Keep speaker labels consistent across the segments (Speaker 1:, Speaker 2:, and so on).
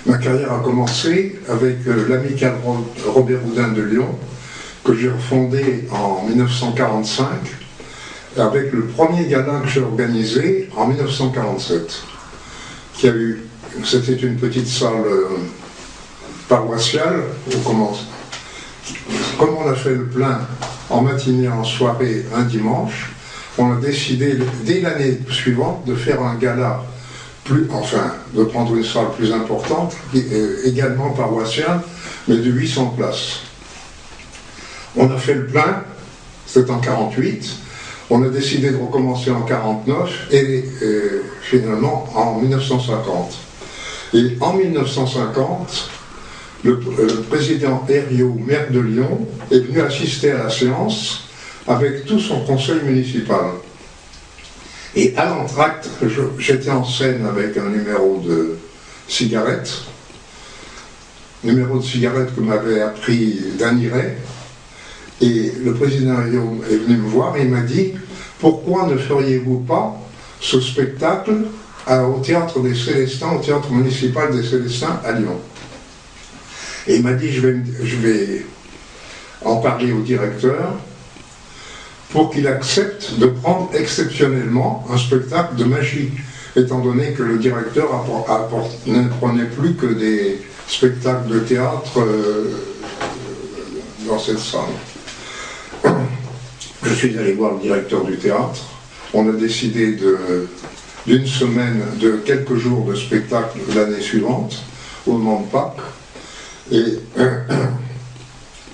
Speaker 1: Ma carrière a commencé avec l'Amicale Robert Houdin de Lyon, que j'ai refondé en 1945, avec le premier gala que j'ai organisé en 1947, c'était une petite salle paroissiale, comme on a fait le plein en matinée, en soirée, un dimanche, on a décidé, dès l'année suivante, de faire un gala, de prendre une salle plus importante, également paroissiale, mais de 800 places. On a fait le plein, c'était en 48, on a décidé de recommencer en 49 et finalement en 1950. Et en 1950, le président Herriot, maire de Lyon, est venu assister à la séance avec tout son conseil municipal. Et à l'entracte, j'étais en scène avec un numéro de cigarette que m'avait appris Daniret. Et le président Herriot est venu me voir et il m'a dit « Pourquoi ne feriez-vous pas ce spectacle au Théâtre des Célestins, au Théâtre municipal des Célestins à Lyon ?» Et il m'a dit « Je vais en parler au directeur pour qu'il accepte de prendre exceptionnellement un spectacle de magie, étant donné que le directeur ne prenait plus que des spectacles de théâtre dans cette salle. » Je suis allé voir le directeur du théâtre. On a décidé d'une semaine, de quelques jours de spectacle l'année suivante, au moment de Pâques. Et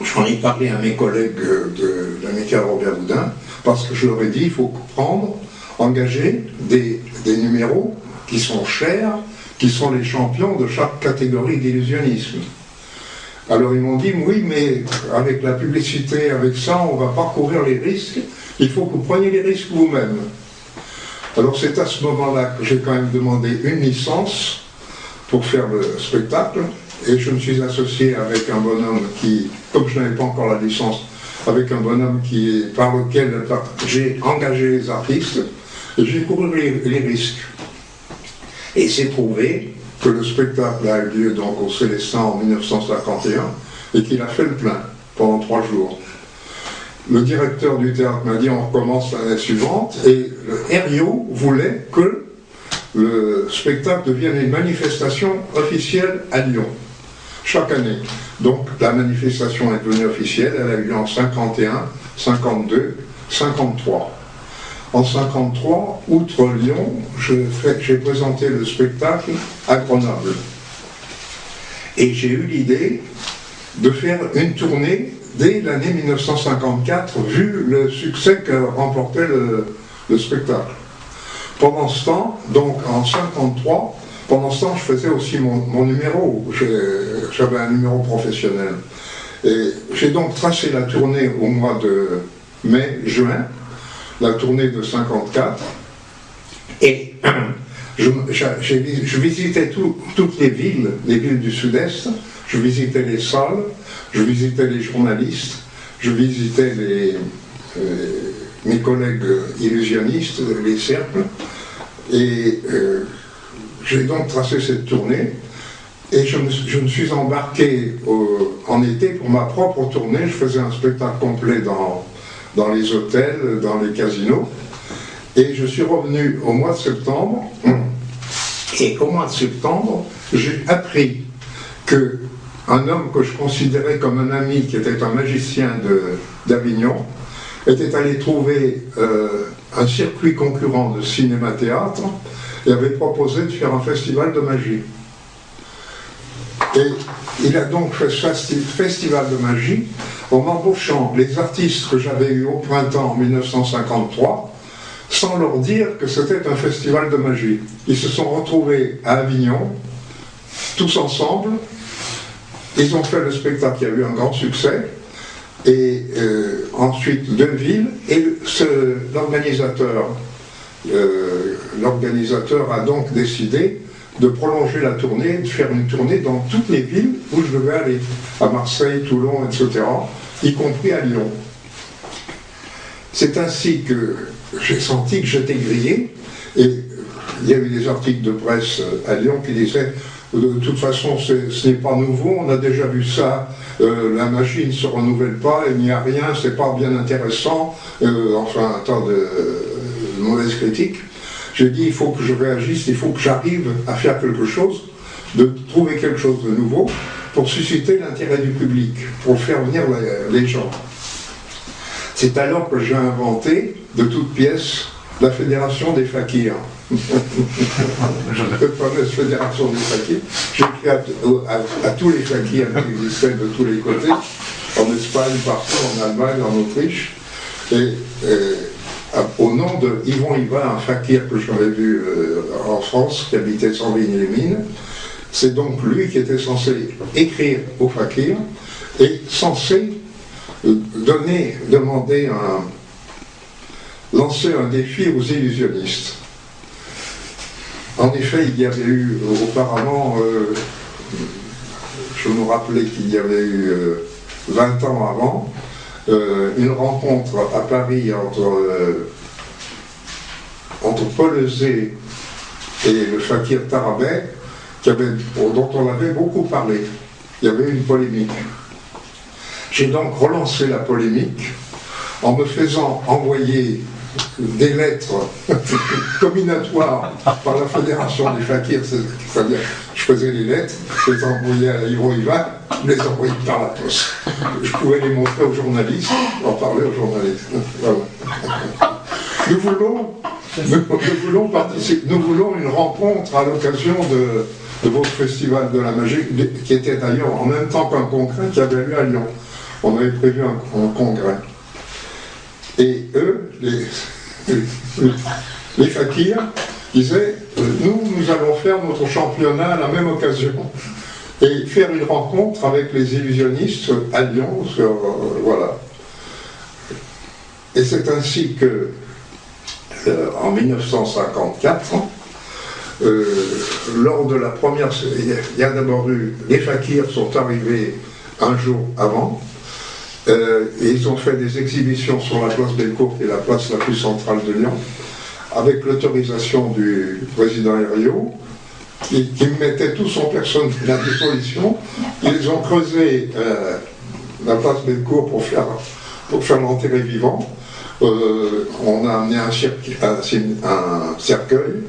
Speaker 1: j'en ai parlé à mes collègues de l'Amicale Robert Houdin, parce que je leur ai dit, il faut engager des numéros qui sont chers, qui sont les champions de chaque catégorie d'illusionnisme. Alors ils m'ont dit, oui, mais avec la publicité, avec ça, on ne va pas courir les risques, il faut que vous preniez les risques vous-même. Alors c'est à ce moment-là que j'ai quand même demandé une licence pour faire le spectacle, et je me suis associé avec un bonhomme qui, comme je n'avais pas encore la licence, avec un bonhomme par lequel j'ai engagé les artistes, et j'ai couru les risques. Et c'est prouvé que le spectacle a eu lieu donc au Célestin en 1951 et qu'il a fait le plein pendant 3 jours. Le directeur du théâtre m'a dit on recommence l'année suivante et le Herriot voulait que le spectacle devienne une manifestation officielle à Lyon, chaque année. Donc la manifestation est devenue officielle, elle a eu lieu en 51, 52, 53. En 1953, outre Lyon, j'ai présenté le spectacle à Grenoble. Et j'ai eu l'idée de faire une tournée dès l'année 1954, vu le succès que remportait le spectacle. Pendant ce temps, donc en 1953, pendant ce temps, je faisais aussi mon numéro. J'avais un numéro professionnel. Et j'ai donc tracé la tournée au mois de mai-juin, la tournée de 54, et je visitais toutes les villes du Sud-Est, je visitais les salles, je visitais les journalistes, je visitais mes collègues illusionnistes, les cercles, et j'ai donc tracé cette tournée, et je me suis embarqué en été pour ma propre tournée. Je faisais un spectacle complet dans les hôtels, dans les casinos. Et je suis revenu au mois de septembre, et au mois de septembre, j'ai appris qu'un homme que je considérais comme un ami, qui était un magicien d'Avignon, était allé trouver un circuit concurrent de cinéma-théâtre et avait proposé de faire un festival de magie. Et il a donc fait ce festival de magie en embauchant les artistes que j'avais eus au printemps 1953, sans leur dire que c'était un festival de magie. Ils se sont retrouvés à Avignon, tous ensemble, ils ont fait le spectacle, il y a eu un grand succès, et ensuite Deville, et l'organisateur a donc décidé de prolonger la tournée, de faire une tournée dans toutes les villes où je devais aller, à Marseille, Toulon, etc., y compris à Lyon. C'est ainsi que j'ai senti que j'étais grillé, et il y a eu des articles de presse à Lyon qui disaient De toute façon, ce n'est pas nouveau, on a déjà vu ça, la machine ne se renouvelle pas, il n'y a rien, c'est pas bien intéressant, enfin un tas de mauvaises critiques. J'ai dit, il faut que je réagisse, il faut que j'arrive à faire quelque chose, de trouver quelque chose de nouveau, pour susciter l'intérêt du public, pour faire venir les gens. C'est alors que j'ai inventé, de toutes pièces, la Fédération des Fakirs. Cette fameuse Fédération des Fakirs. J'ai écrit à tous les fakirs qui existaient de tous les côtés, en Espagne, partout, en Allemagne, en Autriche, et au nom de Yvon Hiva, un fakir que j'avais vu en France, qui habitait Sanvigny-les-Mines. C'est donc lui qui était censé écrire aux fakirs et censé lancer un défi aux illusionnistes. En effet, il y avait eu auparavant, je me rappelais qu'il y avait eu 20 ans avant, une rencontre à Paris entre Paul Euzet et le fakir Tarabay, dont on avait beaucoup parlé. Il y avait une polémique. J'ai donc relancé la polémique en me faisant envoyer des lettres combinatoires par la Fédération des Fakirs, c'est-à-dire je faisais les lettres, je les envoyais à Yvon Hiva, je les envoyais par la poste. Je pouvais les montrer aux journalistes, en parler aux journalistes. Voilà. Nous voulons une rencontre à l'occasion de votre festival de la magie, qui était d'ailleurs en même temps qu'un congrès qui avait lieu à Lyon. On avait prévu un congrès. Et eux, les fakirs, disaient nous allons faire notre championnat à la même occasion et faire une rencontre avec les illusionnistes à Lyon, voilà. Et c'est ainsi que, en 1954, lors de la première... Il y a d'abord eu... Les fakirs sont arrivés un jour avant, et ils ont fait des exhibitions sur la place Bellecour, qui est la place la plus centrale de Lyon, avec l'autorisation du président Herriot, qui mettait tout son personnel à disposition. Ils ont creusé la place Bellecour pour faire l'enterrer vivant. On a amené un cercueil,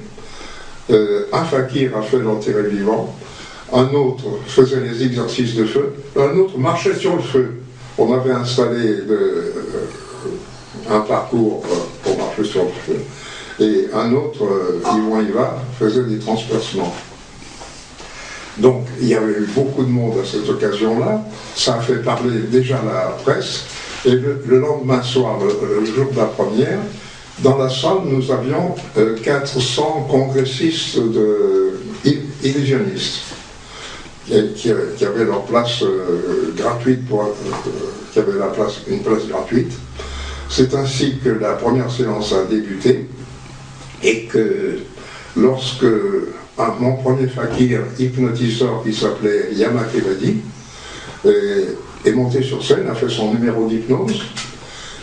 Speaker 1: un fakir a fait l'enterrer vivant, un autre faisait les exercices de feu, un autre marchait sur le feu. On avait installé un parcours pour marcher sur le feu. Et un autre, Yvon Hiva, faisait des transpercements. Donc il y avait eu beaucoup de monde à cette occasion-là, ça a fait parler déjà la presse, et le lendemain soir, le jour de la première, dans la salle, nous avions 400 congressistes illusionnistes qui avaient leur place gratuite, qui avaient une place gratuite. C'est ainsi que la première séance a débuté et que lorsque mon premier fakir hypnotiseur qui s'appelait Yama Kevadi est monté sur scène, a fait son numéro d'hypnose,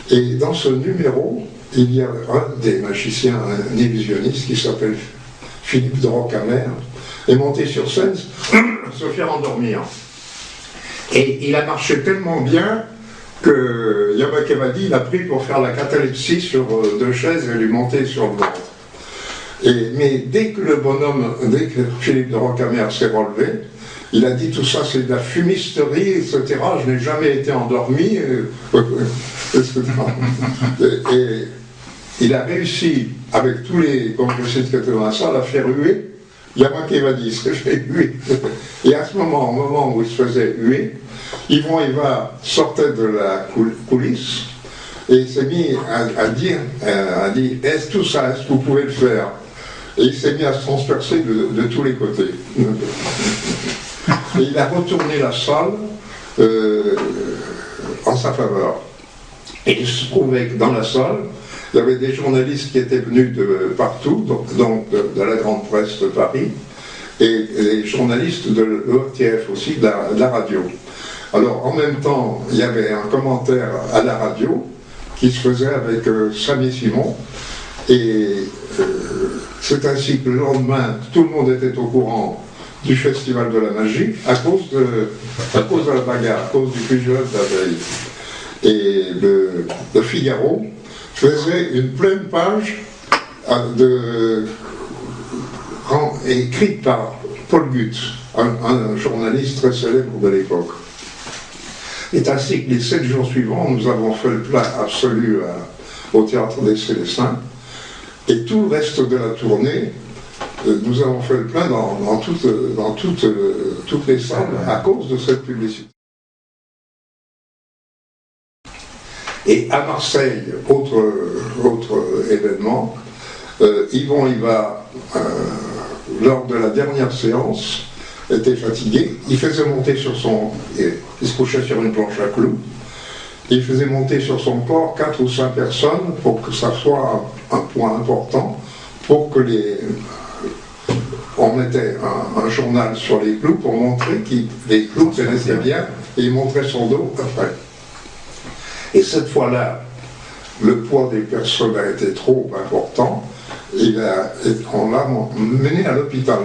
Speaker 1: et dans ce numéro, il y a un des magiciens, un illusionniste qui s'appelle Philippe de Rocamaire, est monté sur scène se faire endormir. Et il a marché tellement bien que Yama Kevadi l'a pris pour faire la catalepsie sur 2 chaises et lui monter sur le ventre. Mais dès que Philippe de Rocamaire s'est relevé, il a dit tout ça c'est de la fumisterie, etc. Je n'ai jamais été endormi, etc. Et il a réussi, avec tous les congressistes qui étaient dans la salle, à faire huer Yama Kevadi, ce que j'ai hué. Et à ce moment, au moment où il se faisait huer, Yvon Hiva sortait de la coulisse et il s'est mis à dire est-ce tout ça, est-ce que vous pouvez le faire? Et il s'est mis à se transpercer de tous les côtés. Et il a retourné la salle en sa faveur. Et il se trouvait que dans la salle, il y avait des journalistes qui étaient venus de partout, donc de la grande presse de Paris, et des journalistes de l'ORTF aussi, de la radio. Alors en même temps, il y avait un commentaire à la radio qui se faisait avec Samy Simon, et c'est ainsi que le lendemain, tout le monde était au courant du Festival de la Magie à cause de la bagarre, à cause du pugilage de la veille. Et le Figaro faisait une pleine page écrite par Paul Guth, un journaliste très célèbre de l'époque. C'est ainsi que les 7 jours suivants, nous avons fait le plein absolu au Théâtre des Célestins, et tout le reste de la tournée, nous avons fait le plein dans toutes les salles à cause de cette publicité. Et à Marseille, autre événement, Yvon, lors de la dernière séance, était fatigué, il faisait monter il se couchait sur une planche à clous, il faisait monter sur son corps 4 ou 5 personnes pour que ça soit un point important, pour que on mettait un journal sur les clous pour montrer que les clous tenaient bien, et il montrait son dos après. Et cette fois-là, le poids des personnes a été trop important, on l'a mené à l'hôpital.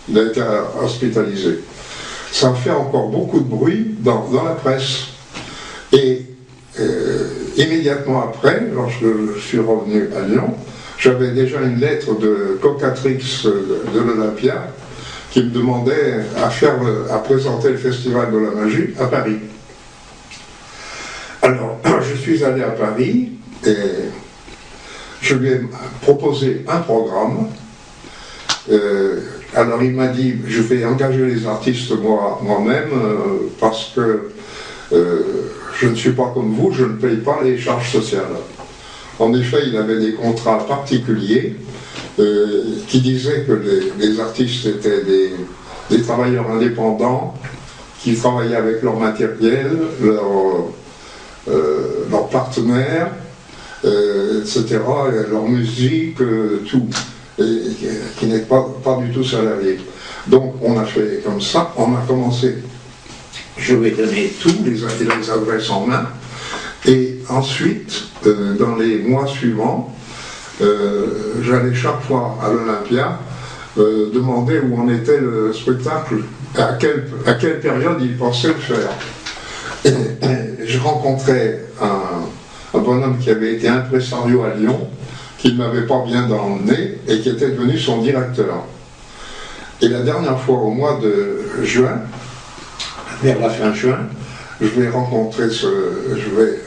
Speaker 1: Il a été hospitalisé. Ça fait encore beaucoup de bruit dans la presse. Et immédiatement après, lorsque je suis revenu à Lyon, j'avais déjà une lettre de Cocatrix de l'Olympia qui me demandait à présenter le Festival de la Magie à Paris. Alors, je suis allé à Paris et je lui ai proposé un programme. Alors il m'a dit, je vais engager les artistes moi-même parce que je ne suis pas comme vous, je ne paye pas les charges sociales. En effet, il avait des contrats particuliers qui disaient que les artistes étaient des travailleurs indépendants qui travaillaient avec leur matériel, leurs partenaires, etc., leur musique, tout. Et qui n'est pas du tout salarié. Donc on a fait comme ça, on a commencé, je vais donner tous les adresses en main, et ensuite, dans les mois suivants, j'allais chaque fois à l'Olympia demander où en était le spectacle, à quelle période il pensait le faire. Et je rencontrais un bonhomme qui avait été impresario à Lyon, qui ne m'avait pas bien dans le nez et qui était devenu son directeur. Et la dernière fois, au mois de juin, vers la fin juin, je vais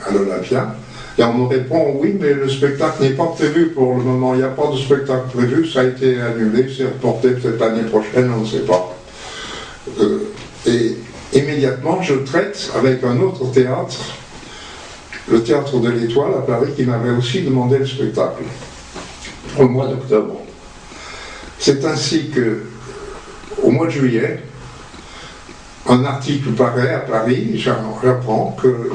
Speaker 1: à l'Olympia, et on me répond, oui, mais le spectacle n'est pas prévu pour le moment, il n'y a pas de spectacle prévu, ça a été annulé, c'est reporté peut-être l'année prochaine, on ne sait pas. Et immédiatement, je traite avec un autre théâtre, le Théâtre de l'Étoile à Paris, qui m'avait aussi demandé le spectacle au mois d'octobre. C'est ainsi que, au mois de juillet, un article paraît à Paris, j'apprends que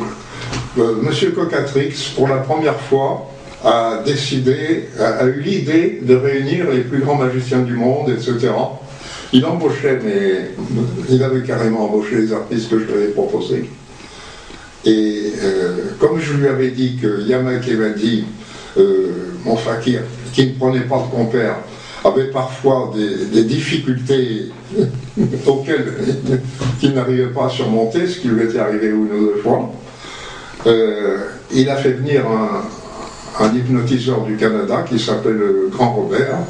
Speaker 1: M. Cocatrix, pour la première fois, a eu l'idée de réunir les plus grands magiciens du monde, etc. Il embauchait, mais il avait carrément embauché les artistes que je lui avais proposés. Et comme je lui avais dit que Yamak Evadi, mon fakir, qui ne prenait pas de compère, avait parfois des difficultés auxquelles il n'arrivait pas à surmonter, ce qui lui était arrivé une ou deux fois, il a fait venir un hypnotiseur du Canada qui s'appelle le Grand Robert,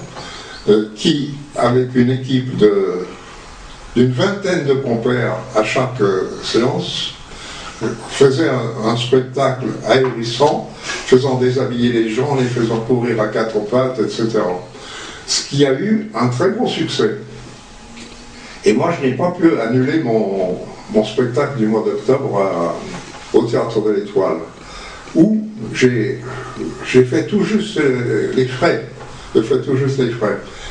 Speaker 1: qui, avec une équipe d'une vingtaine de compères à chaque séance, faisait un spectacle ahurissant, faisant déshabiller les gens, les faisant courir à 4 pattes, etc. Ce qui a eu un très gros succès. Et moi, je n'ai pas pu annuler mon spectacle du mois d'octobre au Théâtre de l'Étoile, où j'ai fait tout juste les frais.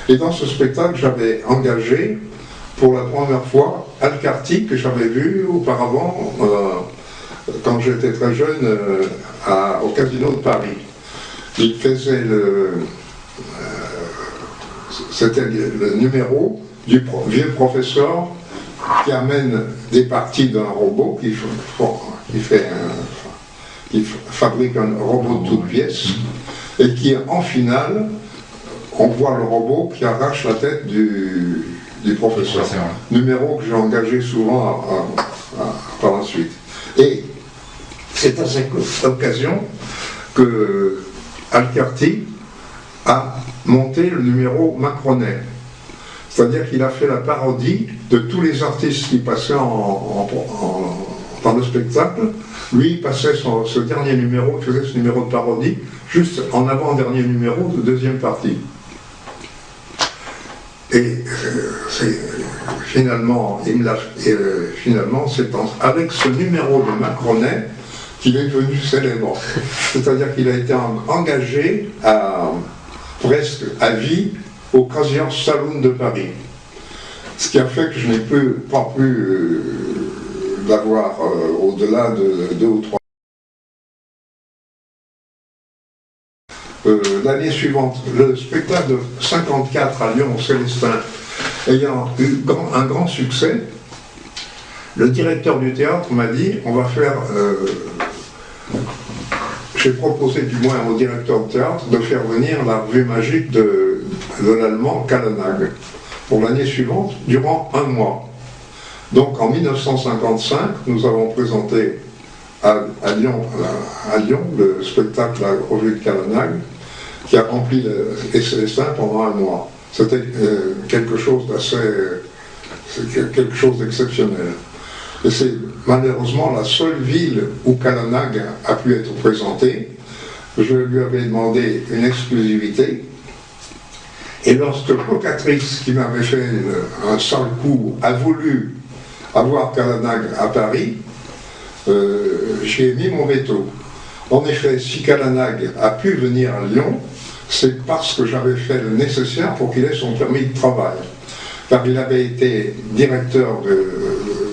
Speaker 1: Et dans ce spectacle, j'avais engagé, pour la première fois, Al Carty, que j'avais vu auparavant, quand j'étais très jeune, au Casino de Paris. Il faisait c'était le numéro du vieux professeur qui amène des parties d'un robot, qui fabrique un robot de toutes pièces, et qui, en finale, on voit le robot qui arrache la tête du professeur. Numéro que j'ai engagé souvent par la suite. Et c'est à cette occasion que Alberti a monté le numéro macronais. C'est-à-dire qu'il a fait la parodie de tous les artistes qui passaient dans le spectacle. Lui, il passait ce dernier numéro, il faisait ce numéro de parodie, juste en avant-dernier numéro de deuxième partie. Et finalement, c'est avec ce numéro de Macronet qu'il est devenu célèbre. C'est-à-dire qu'il a été engagé presque à vie au Crazier Saloon de Paris. Ce qui a fait que je n'ai pas pu l'avoir au-delà de 2 ou 3. L'année suivante, le spectacle de 54 à Lyon, Célestin, ayant eu un grand succès, le directeur du théâtre m'a dit, on va faire... j'ai proposé du moins au directeur de théâtre de faire venir la revue magique de l'allemand Kallenag pour l'année suivante, durant 1 mois. Donc en 1955, nous avons présenté à Lyon le spectacle La revue de Kallenag, qui a rempli les Célestins pendant 1 mois. C'était quelque chose d'exceptionnel. Et c'est malheureusement la seule ville où Kallenag a pu être présenté. Je lui avais demandé une exclusivité. Et lorsque Cocatrix, qui m'avait fait un sale coup, a voulu avoir Kallenag à Paris, j'ai mis mon veto. En effet, si Kallenag a pu venir à Lyon, c'est parce que j'avais fait le nécessaire pour qu'il ait son permis de travail. Car il avait été directeur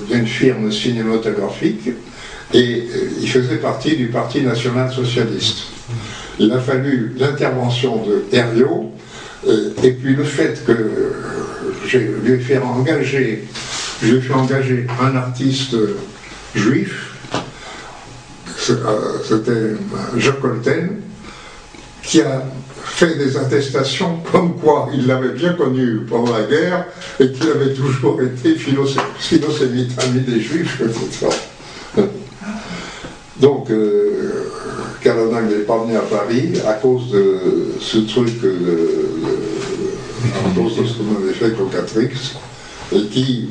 Speaker 1: d'une firme cinématographique et il faisait partie du Parti national socialiste. Il a fallu l'intervention de Herriot et puis le fait que je lui ai fait engager un artiste juif, c'était Jacques Holten, qui a fait des attestations comme quoi il l'avait bien connu pendant la guerre et qu'il avait toujours été philosémite, ami des Juifs, etc. Donc, Kallenag n'est pas venu à Paris à cause de ce truc, à cause de ce qu'on avait fait Cocatrix, et qui,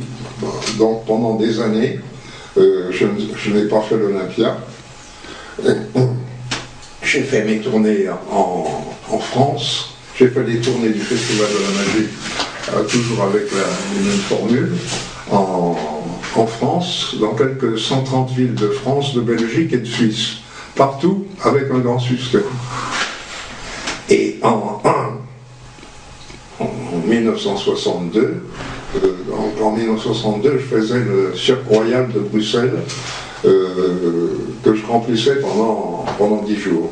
Speaker 1: donc pendant des années, je n'ai pas fait l'Olympia. J'ai fait mes tournées en France, j'ai fait des tournées du Festival de la Magie, toujours avec la même formule, en France, dans quelques 130 villes de France, de Belgique et de Suisse, partout avec un grand succès. Et en 1962, je faisais le Cirque Royal de Bruxelles, que je remplissais pendant 10 jours.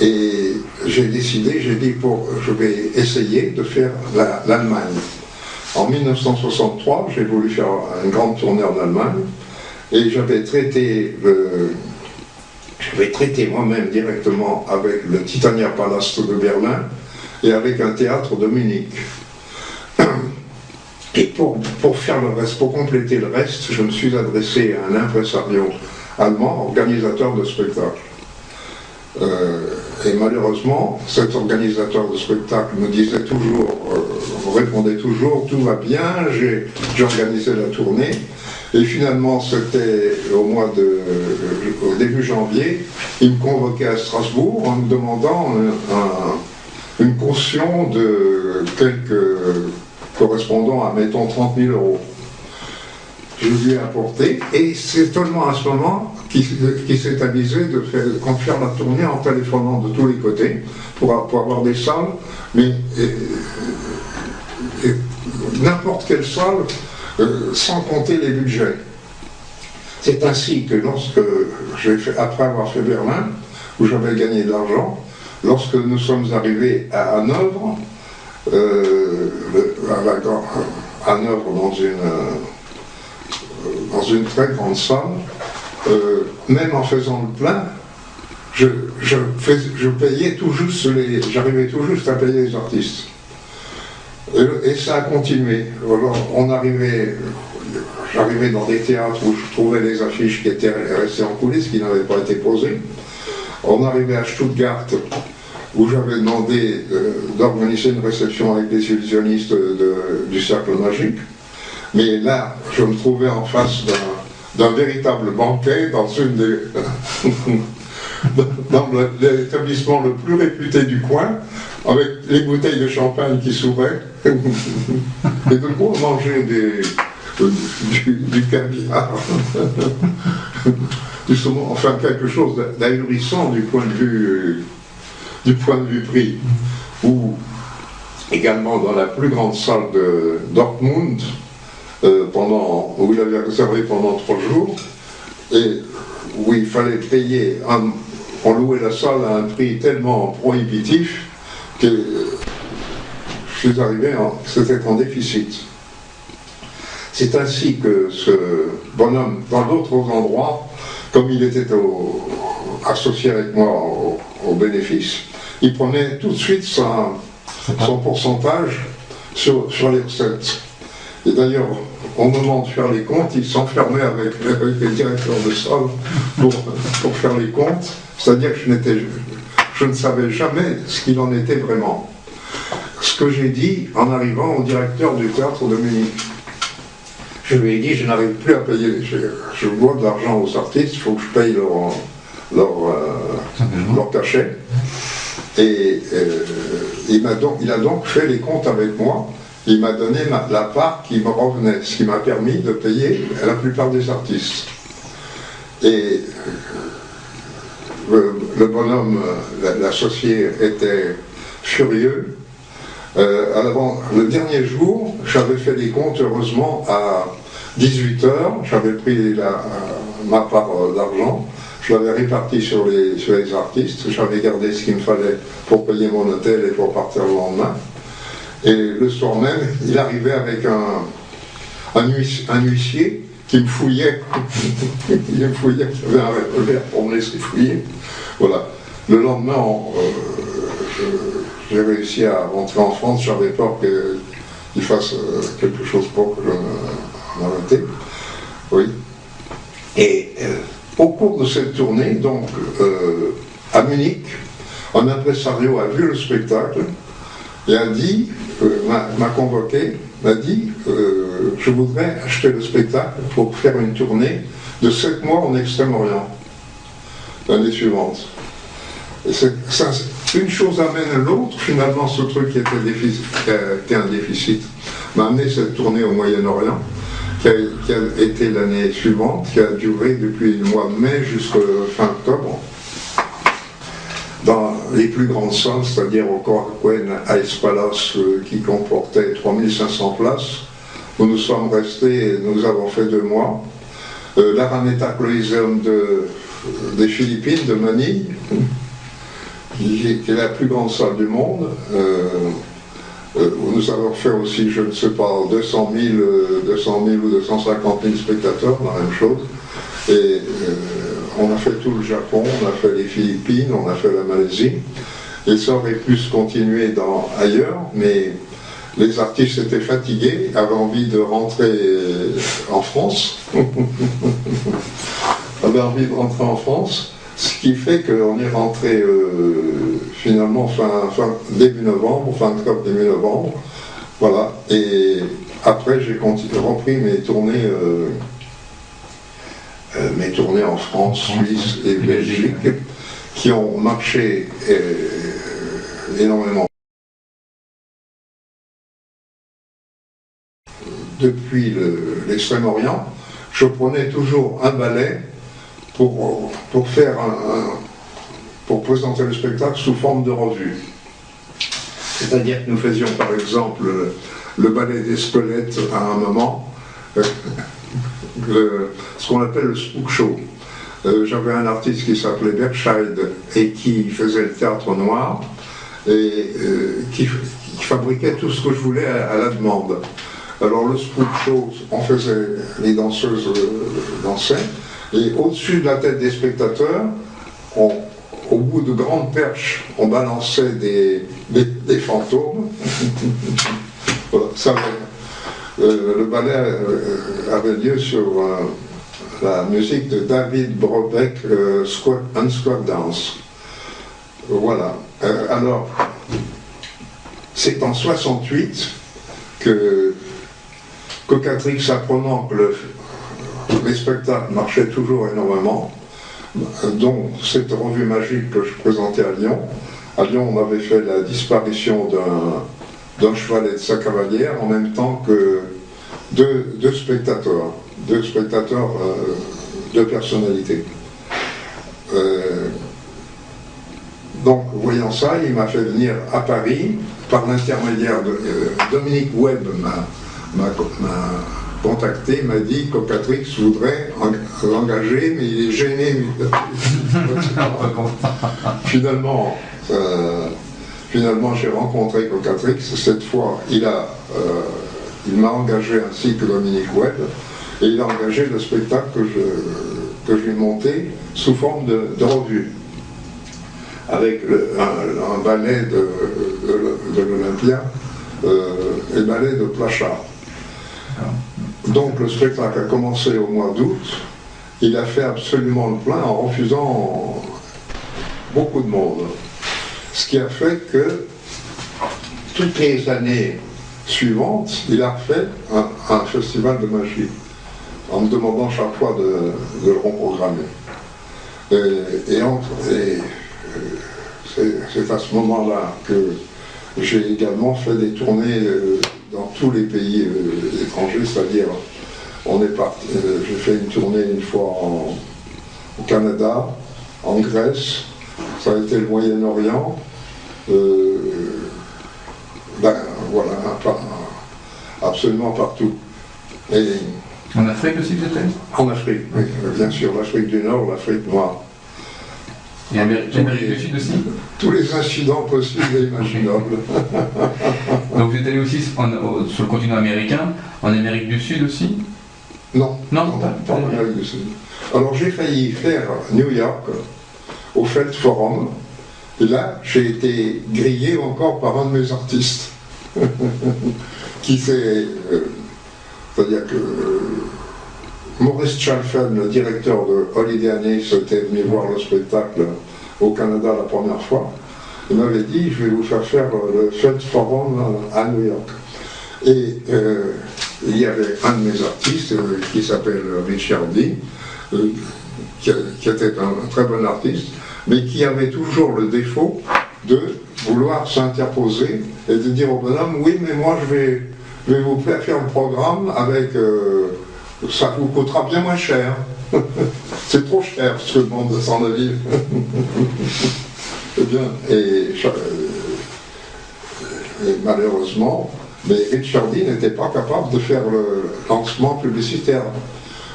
Speaker 1: Et j'ai dit, je vais essayer de faire l'Allemagne. En 1963, j'ai voulu faire une grande tournée en Allemagne, et j'avais traité moi-même directement avec le Titania Palast de Berlin et avec un théâtre de Munich. Et pour faire le reste, pour compléter le reste, je me suis adressé à un impresario allemand, organisateur de spectacles. Et malheureusement, cet organisateur de spectacle me disait toujours, répondait toujours, tout va bien, j'ai organisé la tournée. Et finalement, c'était au début janvier, il me convoquait à Strasbourg en me demandant une caution de correspondant à, mettons, 30 000 €. Je lui ai apporté, et c'est seulement à ce moment qu'il s'est avisé de faire la tournée en téléphonant de tous les côtés pour avoir des salles, mais n'importe quelle salle, sans compter les budgets. C'est ainsi que après avoir fait Berlin, où j'avais gagné de l'argent, lorsque nous sommes arrivés à Hanovre, dans une très grande salle, même en faisant le plein, je payais tout juste j'arrivais tout juste à payer les artistes. Et ça a continué. Alors, j'arrivais dans des théâtres où je trouvais les affiches qui étaient restées en coulisses, qui n'avaient pas été posées. On arrivait à Stuttgart, où j'avais demandé d'organiser une réception avec des illusionnistes du Cercle Magique. Mais là, je me trouvais en face d'un véritable banquet dans dans l'établissement le plus réputé du coin, avec les bouteilles de champagne qui s'ouvraient. Et de quoi on mangeait du caviar, du saumon, enfin quelque chose d'ahurissant du point de vue prix. Ou également dans la plus grande salle de Dortmund, où il avait réservé pendant 3 jours, et où il fallait payer, on louait la salle à un prix tellement prohibitif que je suis arrivé, c'était en déficit. C'est ainsi que ce bonhomme, dans d'autres endroits, comme il était associé avec moi au bénéfice, il prenait tout de suite son pourcentage sur les recettes. Et d'ailleurs, au moment de faire les comptes, il s'enfermait avec les directeurs de salle pour faire les comptes, c'est-à-dire que je ne savais jamais ce qu'il en était vraiment. Ce que j'ai dit en arrivant au directeur du théâtre de Munich. Je lui ai dit, je n'arrive plus à payer, je dois de l'argent aux artistes, il faut que je paye leur cachet. Et il a donc fait les comptes avec moi. Il m'a donné la part qui me revenait, ce qui m'a permis de payer la plupart des artistes. Et le bonhomme, l'associé, était furieux. Alors, le dernier jour, j'avais fait les comptes, heureusement, à 18 h, j'avais pris ma part d'argent, je l'avais réparti sur les artistes, j'avais gardé ce qu'il me fallait pour payer mon hôtel et pour partir le lendemain. Et le soir même, il arrivait avec un huissier qui me fouillait. Il me fouillait, j'avais un revolver pour me laisser fouiller. Voilà. Le lendemain, j'ai réussi à rentrer en France, j'avais peur qu'il fasse quelque chose pour que je m'arrête. Oui. Et au cours de cette tournée, donc, à Munich, un impresario a vu le spectacle et a dit, m'a convoqué, m'a dit je voudrais acheter le spectacle pour faire une tournée de 7 mois en Extrême-Orient l'année suivante. Et une chose amène l'autre, finalement ce truc qui était un déficit m'a amené cette tournée au Moyen-Orient qui a été l'année suivante, qui a duré depuis le mois de mai jusqu'à fin octobre, dans les plus grandes salles, c'est-à-dire au Korakuen Ice Palace, qui comportait 3500 places, où nous sommes restés, nous avons fait 2 mois. L'Araneta Coliseum des Philippines, de Manille, qui est la plus grande salle du monde, où nous avons fait aussi, je ne sais pas, 200 000 ou 250 000 spectateurs, la même chose. Et on a fait tout le Japon, on a fait les Philippines, on a fait la Malaisie. Et ça aurait pu se continuer ailleurs, mais les artistes étaient fatigués, avaient envie de rentrer en France. Avaient envie de rentrer en France, ce qui fait qu'on est rentré finalement début novembre, fin octobre, début novembre. Voilà. Et après, j'ai repris mes tournées en France, Suisse et Belgique, qui ont marché énormément. Depuis l'Extrême-Orient, je prenais toujours un ballet pour présenter le spectacle sous forme de revue. C'est-à-dire que nous faisions par exemple le ballet des squelettes à un moment, ce qu'on appelle le spook show. J'avais un artiste qui s'appelait Berkshire et qui faisait le théâtre noir et qui fabriquait tout ce que je voulais à la demande. Alors le spook show, on faisait, les danseuses dansaient, et au-dessus de la tête des spectateurs, au bout de grandes perches, on balançait des fantômes. Voilà, le ballet avait lieu sur la musique de David Brobeck, Square Dance. Voilà. Alors, c'est en 68 que Cocatrix, apprenant que les spectacles marchaient toujours énormément, dont cette revue magique que je présentais à Lyon. À Lyon, on avait fait la disparition d'un cheval et de sa cavalière en même temps que deux spectateurs, deux personnalités. Donc, voyant ça, il m'a fait venir à Paris par l'intermédiaire de Dominique Webb m'a contacté, m'a dit Cocatrix voudrait l'engager, mais il est gêné. Finalement, j'ai rencontré Cocatrix. Cette fois, il m'a engagé ainsi que Dominique Webb, et il a engagé le spectacle que je lui ai monté sous forme de revue, avec un ballet de l'Olympia et ballet de Plachard. Donc le spectacle a commencé au mois d'août, il a fait absolument le plein en refusant beaucoup de monde. Ce qui a fait que toutes les années suivantes, il a fait un festival de magie, en me demandant chaque fois de le reprogrammer. C'est à ce moment-là que j'ai également fait des tournées dans tous les pays étrangers, c'est-à-dire j'ai fait une tournée une fois au Canada, en Grèce, ça a été le Moyen-Orient, voilà, absolument partout. Et
Speaker 2: en Afrique aussi, vous êtes allé?
Speaker 1: En Afrique, oui, bien sûr, l'Afrique du Nord, l'Afrique noire.
Speaker 2: Et l'Amérique du Sud aussi?
Speaker 1: Tous les incidents possibles et imaginables.
Speaker 2: Donc vous êtes allé aussi sur le continent américain, en Amérique du Sud aussi?
Speaker 1: Non, pas en Amérique du Sud. Alors j'ai failli faire New York, au Felt Forum, et là j'ai été grillé encore par un de mes artistes, qui s'est... c'est-à-dire que Maurice Chalfen, le directeur de Holiday Anis, était venu voir le spectacle au Canada la première fois. Il m'avait dit, je vais vous faire le Felt Forum à New York. Et il y avait un de mes artistes qui s'appelle Richard D, qui était un très bon artiste, mais qui avait toujours le défaut de vouloir s'interposer et de dire au bonhomme, oui, mais moi je vais vous faire le programme avec... ça vous coûtera bien moins cher. C'est trop cher ce que demande de s'en aller. Eh bien, et malheureusement, mais Richard D n'était pas capable de faire le lancement publicitaire.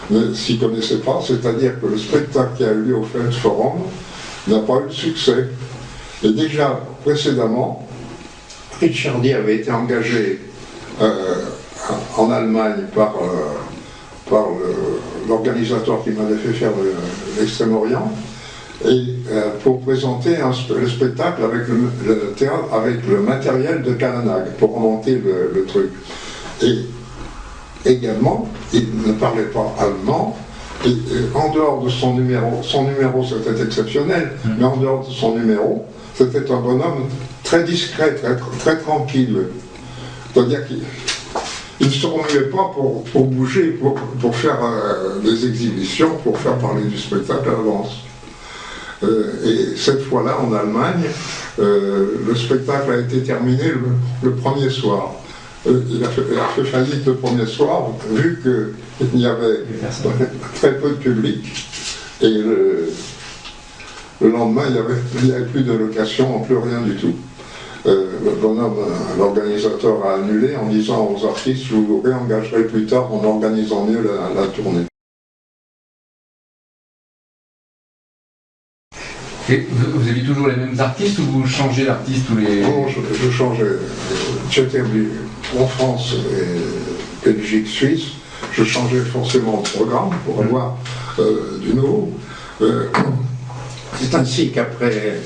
Speaker 1: Ne s'y connaissait pas, c'est-à-dire que le spectacle qui a eu lieu au Felt Forum n'a pas eu de succès. Et déjà, précédemment, Richard D avait été engagé en Allemagne par l'organisateur qui m'avait fait faire l'Extrême-Orient, et pour présenter le spectacle avec le théâtre, avec le matériel de Kalanag, pour remonter le truc. Et également, il ne parlait pas allemand, et en dehors de son numéro c'était exceptionnel, mais en dehors de son numéro, c'était un bonhomme très discret, très tranquille. C'est-à-dire qu'il ne se remuait pas pour bouger, pour faire des exhibitions, pour faire parler du spectacle à l'avance. Et cette fois-là, en Allemagne, le spectacle a été terminé le premier soir. Il a fait faillite le premier soir, vu qu'il y avait très peu de public. Et le lendemain, il n'y avait plus de location, plus rien du tout. Le bonhomme, l'organisateur a annulé en disant aux artistes, je vous réengagerai plus tard en organisant mieux la tournée.
Speaker 2: Et vous avez toujours les mêmes artistes ou vous changez d'artiste tous les...
Speaker 1: Non, je changeais. J'étais en France, et Belgique, Suisse, je changeais forcément de programme pour avoir du nouveau. C'est ainsi qu'après,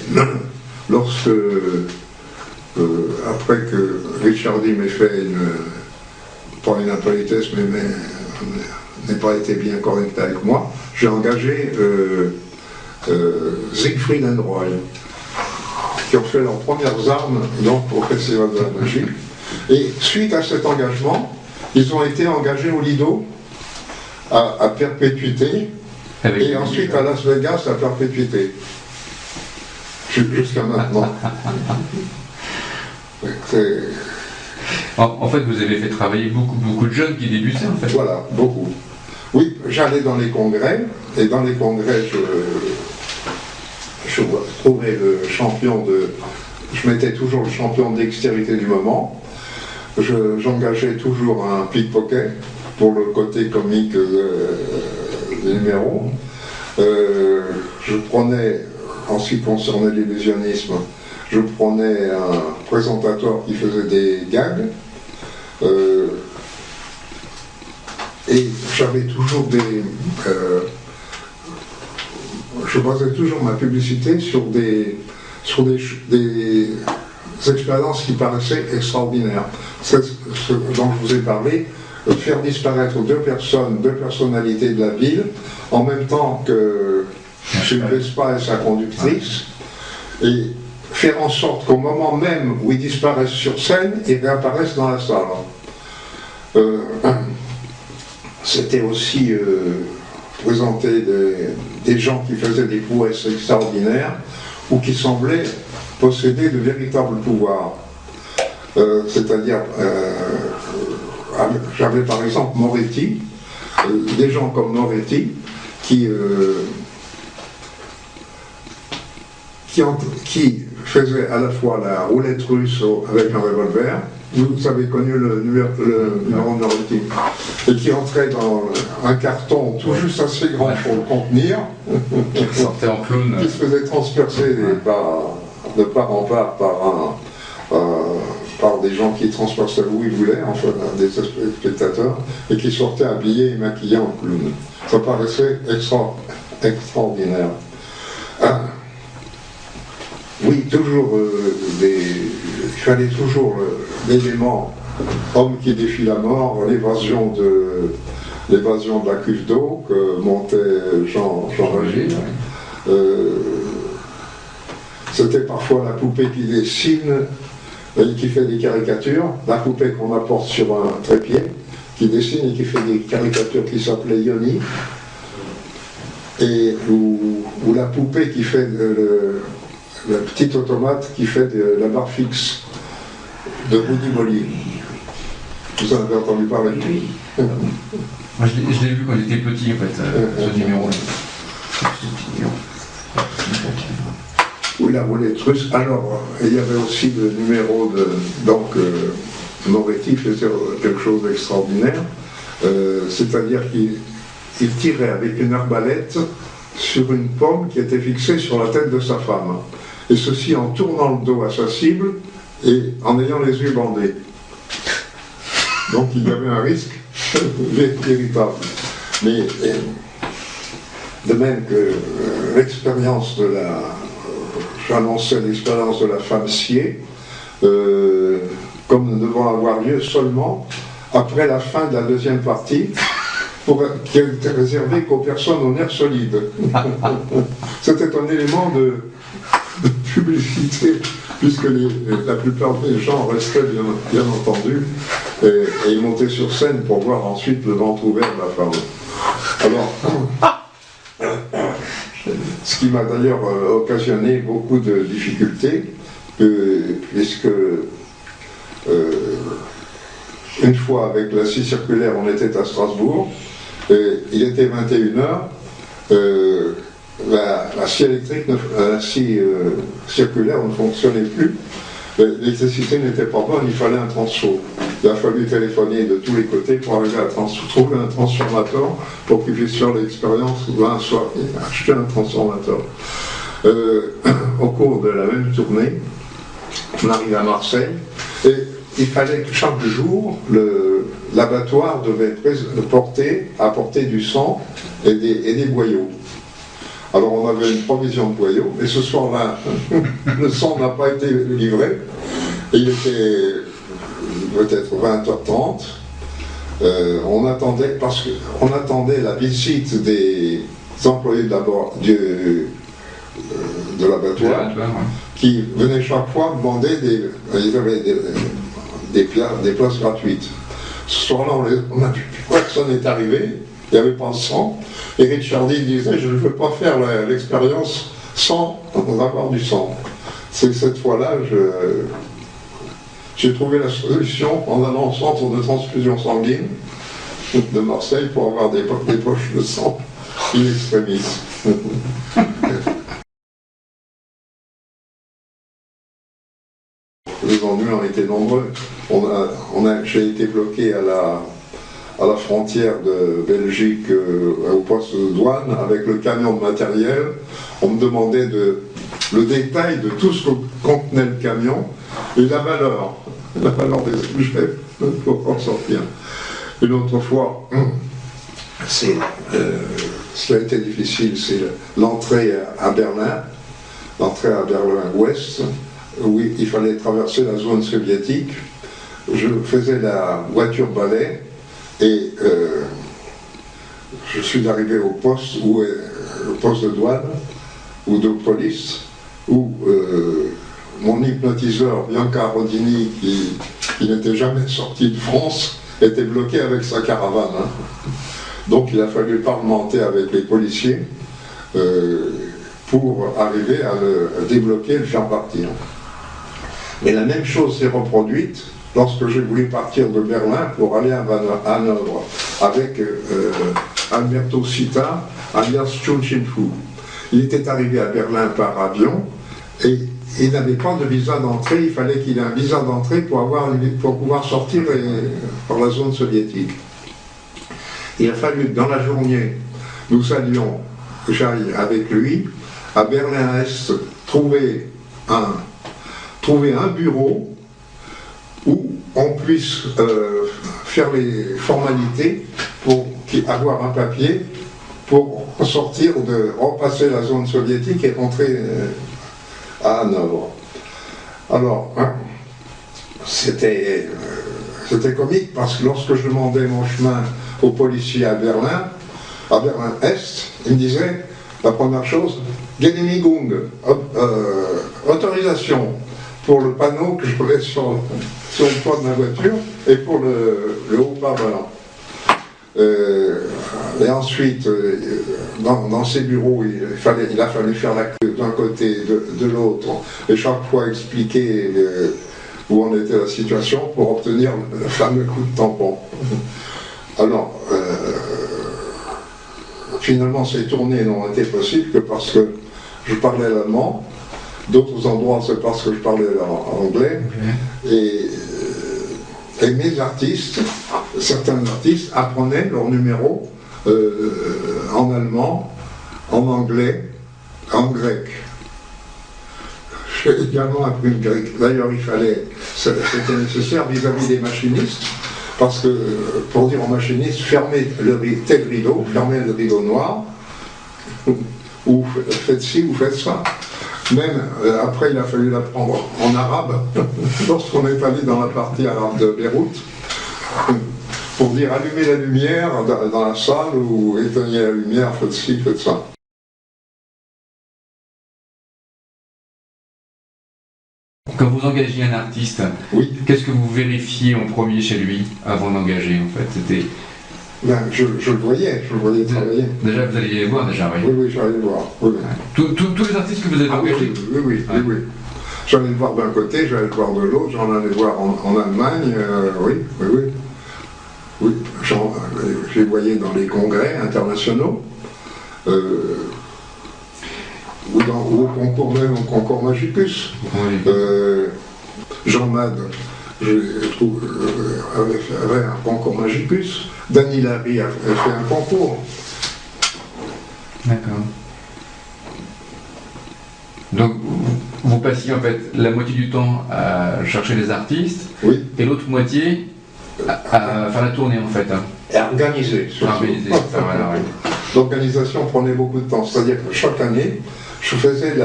Speaker 1: lorsque après que Richardy m'ait fait pas une impolitesse, mais n'ait pas été bien correct avec moi, j'ai engagé Siegfried and Roy, qui ont fait leurs premières armes donc, au Festival de la Magie. Et suite à cet engagement, ils ont été engagés au Lido à perpétuité, et ensuite à Las Vegas à perpétuité. Jusqu'à maintenant.
Speaker 2: En fait, vous avez fait travailler beaucoup de jeunes qui débutaient, en fait.
Speaker 1: Voilà, beaucoup. Oui, j'allais dans les congrès, et dans les congrès, je trouvais le champion de... Je mettais toujours le champion de dextérité du moment. J'engageais toujours un pickpocket pour le côté comique des numéros. Je prenais, en ce qui concernait l'illusionnisme, je prenais un présentateur qui faisait des gags. Et j'avais toujours je basais toujours ma publicité sur des expériences qui paraissaient extraordinaires. C'est ce dont je vous ai parlé, faire disparaître deux personnalités de la ville, en même temps que une Vespa et sa conductrice, et faire en sorte qu'au moment même où ils disparaissent sur scène, ils réapparaissent dans la salle. C'était aussi présenter des gens qui faisaient des prouesses extraordinaires ou qui semblaient posséder de véritables pouvoirs. C'est-à-dire, j'avais par exemple Moretti, des gens comme Moretti qui faisaient à la fois la roulette russe avec un revolver. Vous avez connu le numéro de Moretti, et qui entrait dans un carton tout juste assez grand pour le contenir,
Speaker 2: qui sortait en clown,
Speaker 1: qui se faisait transpercer de part en part par des gens qui transperçaient où ils voulaient, enfin des spectateurs, et qui sortaient habillés et maquillés en clown. Ça paraissait extraordinaire. Oui, toujours il fallait toujours l'élément homme qui défie la mort, l'évasion de la cuve d'eau que montait Jean Régis. C'était parfois la poupée qui dessine et qui fait des caricatures, la poupée qu'on apporte sur un trépied, qui dessine et qui fait des caricatures qui s'appelaient Yoni, ou la poupée qui fait la petite automate qui fait de la barre fixe de Rudy Molly. Vous en avez entendu parler?
Speaker 2: Oui. Moi, je l'ai vu quand j'étais petit, en fait, ce numéro-là.
Speaker 1: Oui, la roulette russe. Alors, il y avait aussi le numéro de... Donc, Moretti faisait quelque chose d'extraordinaire. C'est-à-dire qu'il tirait avec une arbalète sur une pomme qui était fixée sur la tête de sa femme. Et ceci en tournant le dos à sa cible et en ayant les yeux bandés. Donc il y avait un risque véritable. Mais de même que l'expérience de la... J'annonçais l'expérience de la femme sciée, comme nous devons avoir lieu seulement après la fin de la deuxième partie, qui était réservée qu'aux personnes aux nerfs solides. C'était un élément de publicité, puisque la plupart des gens restaient bien entendu, et ils montaient sur scène pour voir ensuite le ventre ouvert de la femme. Alors, ce qui m'a d'ailleurs occasionné beaucoup de difficultés, puisque une fois avec la scie circulaire, on était à Strasbourg, il était 21h, la scie électrique, la scie circulaire ne fonctionnait plus, l'électricité n'était pas bonne, il fallait un transfo. Il a fallu téléphoner de tous les côtés pour arriver à trouver un transformateur pour qu'il puisse faire l'expérience d'un soir et acheter un transformateur. Au cours de la même tournée, on arrive à Marseille et il fallait que chaque jour, l'abattoir devait apporter du sang et des boyaux. Alors on avait une provision de boyaux, mais ce soir-là, le sang n'a pas été livré. Il était peut-être 20h30. On attendait, parce qu'on attendait la visite des employés de l'abattoir, qui venaient chaque fois demander ils avaient des places gratuites. Ce soir-là, personne n'est arrivé, il n'y avait pas de sang, et Ricciardi disait, je ne veux pas faire l'expérience sans avoir du sang. C'est cette fois-là, j'ai trouvé la solution en allant au centre de transfusion sanguine de Marseille pour avoir des poches de sang in extremis. Les ennuis ont été nombreux. J'ai été bloqué à la frontière de Belgique, au poste de douane, avec le camion de matériel. On me demandait le détail de tout ce que contenait le camion et la valeur des objets pour en sortir. Une autre fois, ce qui a été difficile, c'est l'entrée à Berlin, Ouest, où il fallait traverser la zone soviétique. Je faisais la voiture balai et je suis arrivé au poste de douane ou de police où mon hypnotiseur Bianca Rodini, qui n'était jamais sorti de France, était bloqué avec sa caravane. Hein. Donc il a fallu parlementer avec les policiers pour arriver à le débloquer et le faire partir. Et la même chose s'est reproduite lorsque j'ai voulu partir de Berlin pour aller à Hanovre avec Alberto Sita, alias Chun Chin-Fu. Il était arrivé à Berlin par avion et il n'avait pas de visa d'entrée, il fallait qu'il ait un visa d'entrée pour pouvoir sortir par la zone soviétique. Il a fallu que dans la journée, nous allions, j'aille avec lui, à Berlin-Est, trouver un bureau où on puisse faire les formalités pour avoir un papier pour repasser la zone soviétique et rentrer à Hanovre. Alors, c'était comique parce que lorsque je demandais mon chemin aux policiers à Berlin-Est, ils me disaient la première chose, Genehmigung, autorisation pour le panneau que je voulais sur le toit de ma voiture et pour le haut-parleur. Et ensuite, dans ces bureaux, il a fallu faire la queue d'un côté, de l'autre, et chaque fois expliquer où en était la situation pour obtenir le fameux coup de tampon. Alors, finalement, ces tournées n'ont été possibles que parce que je parlais l'allemand. D'autres endroits, c'est parce que je parlais anglais. Et mes artistes, certains artistes, apprenaient leurs numéros en allemand, en anglais, en grec. J'ai également appris le grec. D'ailleurs, c'était nécessaire vis-à-vis des machinistes, parce que, pour dire aux machinistes, fermez tel rideau, fermez le rideau noir, ou faites ci, ou faites ça. Même après, il a fallu l'apprendre en arabe, lorsqu'on est allé dans la partie arabe de Beyrouth, pour dire allumez la lumière dans la salle ou éteignez la lumière, faites ci, faites ça.
Speaker 2: Quand vous engagez un artiste,
Speaker 1: oui.
Speaker 2: Qu'est-ce que vous vérifiez en premier chez lui avant d'engager en fait? C'était...
Speaker 1: Ben, je le voyais travailler.
Speaker 2: Déjà, vous alliez les voir déjà, oui.
Speaker 1: Oui, j'allais les voir. Oui.
Speaker 2: Tous les artistes que vous avez engagés?
Speaker 1: Oui. J'allais le voir d'un côté, j'allais le voir de l'autre, j'en allais voir en Allemagne, oui. Je les voyais dans les congrès internationaux, ou au concours même, au concours Magicus. Jean Mad, avait un concours Magicus. Danny Larry a fait un concours.
Speaker 2: D'accord. Donc, vous passiez en fait la moitié du temps à chercher des artistes,
Speaker 1: oui.
Speaker 2: Et l'autre moitié à faire la tournée en fait.
Speaker 1: Et à organiser.
Speaker 2: Voilà, oui.
Speaker 1: L'organisation prenait beaucoup de temps, c'est-à-dire que chaque année, je faisais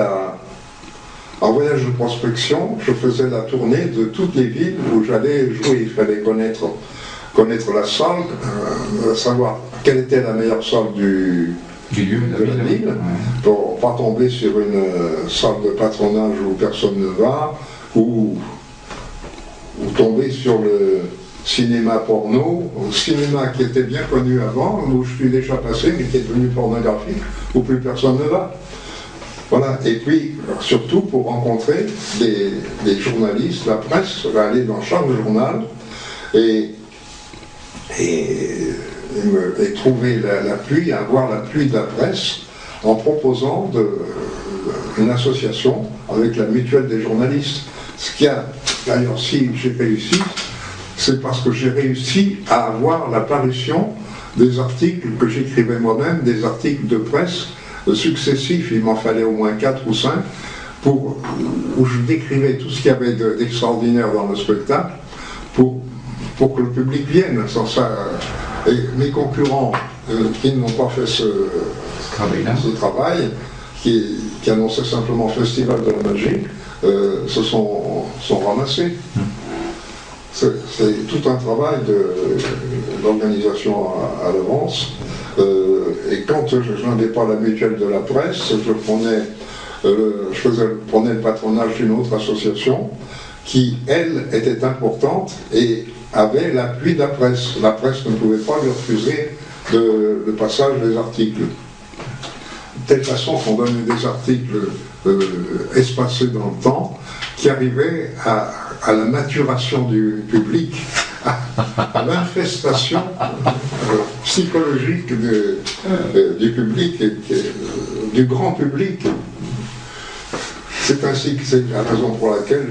Speaker 1: En voyage de prospection, je faisais la tournée de toutes les villes où j'allais jouer. Il fallait connaître la salle, savoir quelle était la meilleure salle de la ville, pour ne pas tomber sur une salle de patronage où personne ne va, ou tomber sur le cinéma porno, au cinéma qui était bien connu avant, où je suis déjà passé, mais qui est devenu pornographique, où plus personne ne va. Voilà, et puis surtout pour rencontrer des journalistes, la presse, aller dans chaque journal et trouver l'appui, avoir l'appui de la presse en proposant une association avec la mutuelle des journalistes. Ce qui a, d'ailleurs, si j'ai réussi, c'est parce que j'ai réussi à avoir la parution des articles que j'écrivais moi-même, des articles de presse successifs, il m'en fallait au moins 4 ou 5, où je décrivais tout ce qu'il y avait d'extraordinaire dans le spectacle pour que le public vienne. Sans ça, et mes concurrents qui n'ont pas fait ce travail, qui annonçaient simplement Festival de la Magie, se sont ramassés. C'est tout un travail d'organisation à l'avance. Et quand je n'avais pas la mutuelle de la presse, je prenais le patronage d'une autre association qui, elle, était importante et avait l'appui de la presse. La presse ne pouvait pas lui refuser le passage des articles. De telle façon qu'on donnait des articles espacés dans le temps qui arrivaient à la maturation du public, à l'infestation psychologique du public, du grand public. C'est ainsi que c'est la raison pour laquelle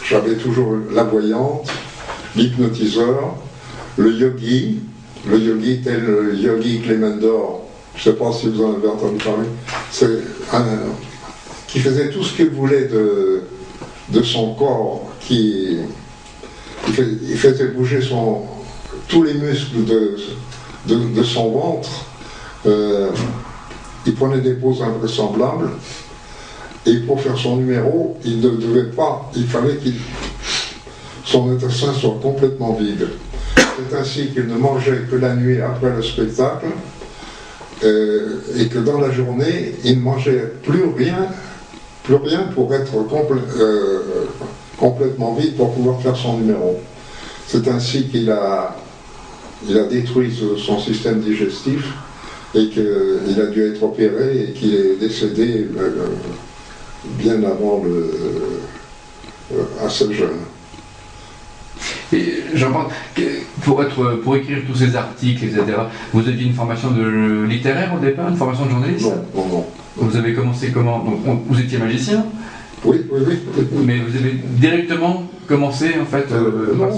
Speaker 1: j'avais toujours la voyante, l'hypnotiseur, le yogi tel le yogi Clément-d'Or, je ne sais pas si vous en avez entendu parler, qui faisait tout ce qu'il voulait de son corps, il faisait bouger tous les muscles de son ventre, il prenait des poses invraisemblables, et pour faire son numéro, il ne devait pas, il fallait que son intestin soit complètement vide. C'est ainsi qu'il ne mangeait que la nuit après le spectacle, et que dans la journée, il ne mangeait plus rien pour être complètement vide pour pouvoir faire son numéro. C'est ainsi qu'il a détruit son système digestif et qu'il a dû être opéré et qu'il est décédé bien avant assez jeune.
Speaker 2: Et j'en pense pour écrire tous ces articles, etc., vous aviez une formation littéraire au départ, une formation de journaliste?
Speaker 1: Non.
Speaker 2: Vous avez commencé comment? Donc, vous étiez magicien?
Speaker 1: Oui.
Speaker 2: Mais vous avez directement commencé en fait
Speaker 1: non,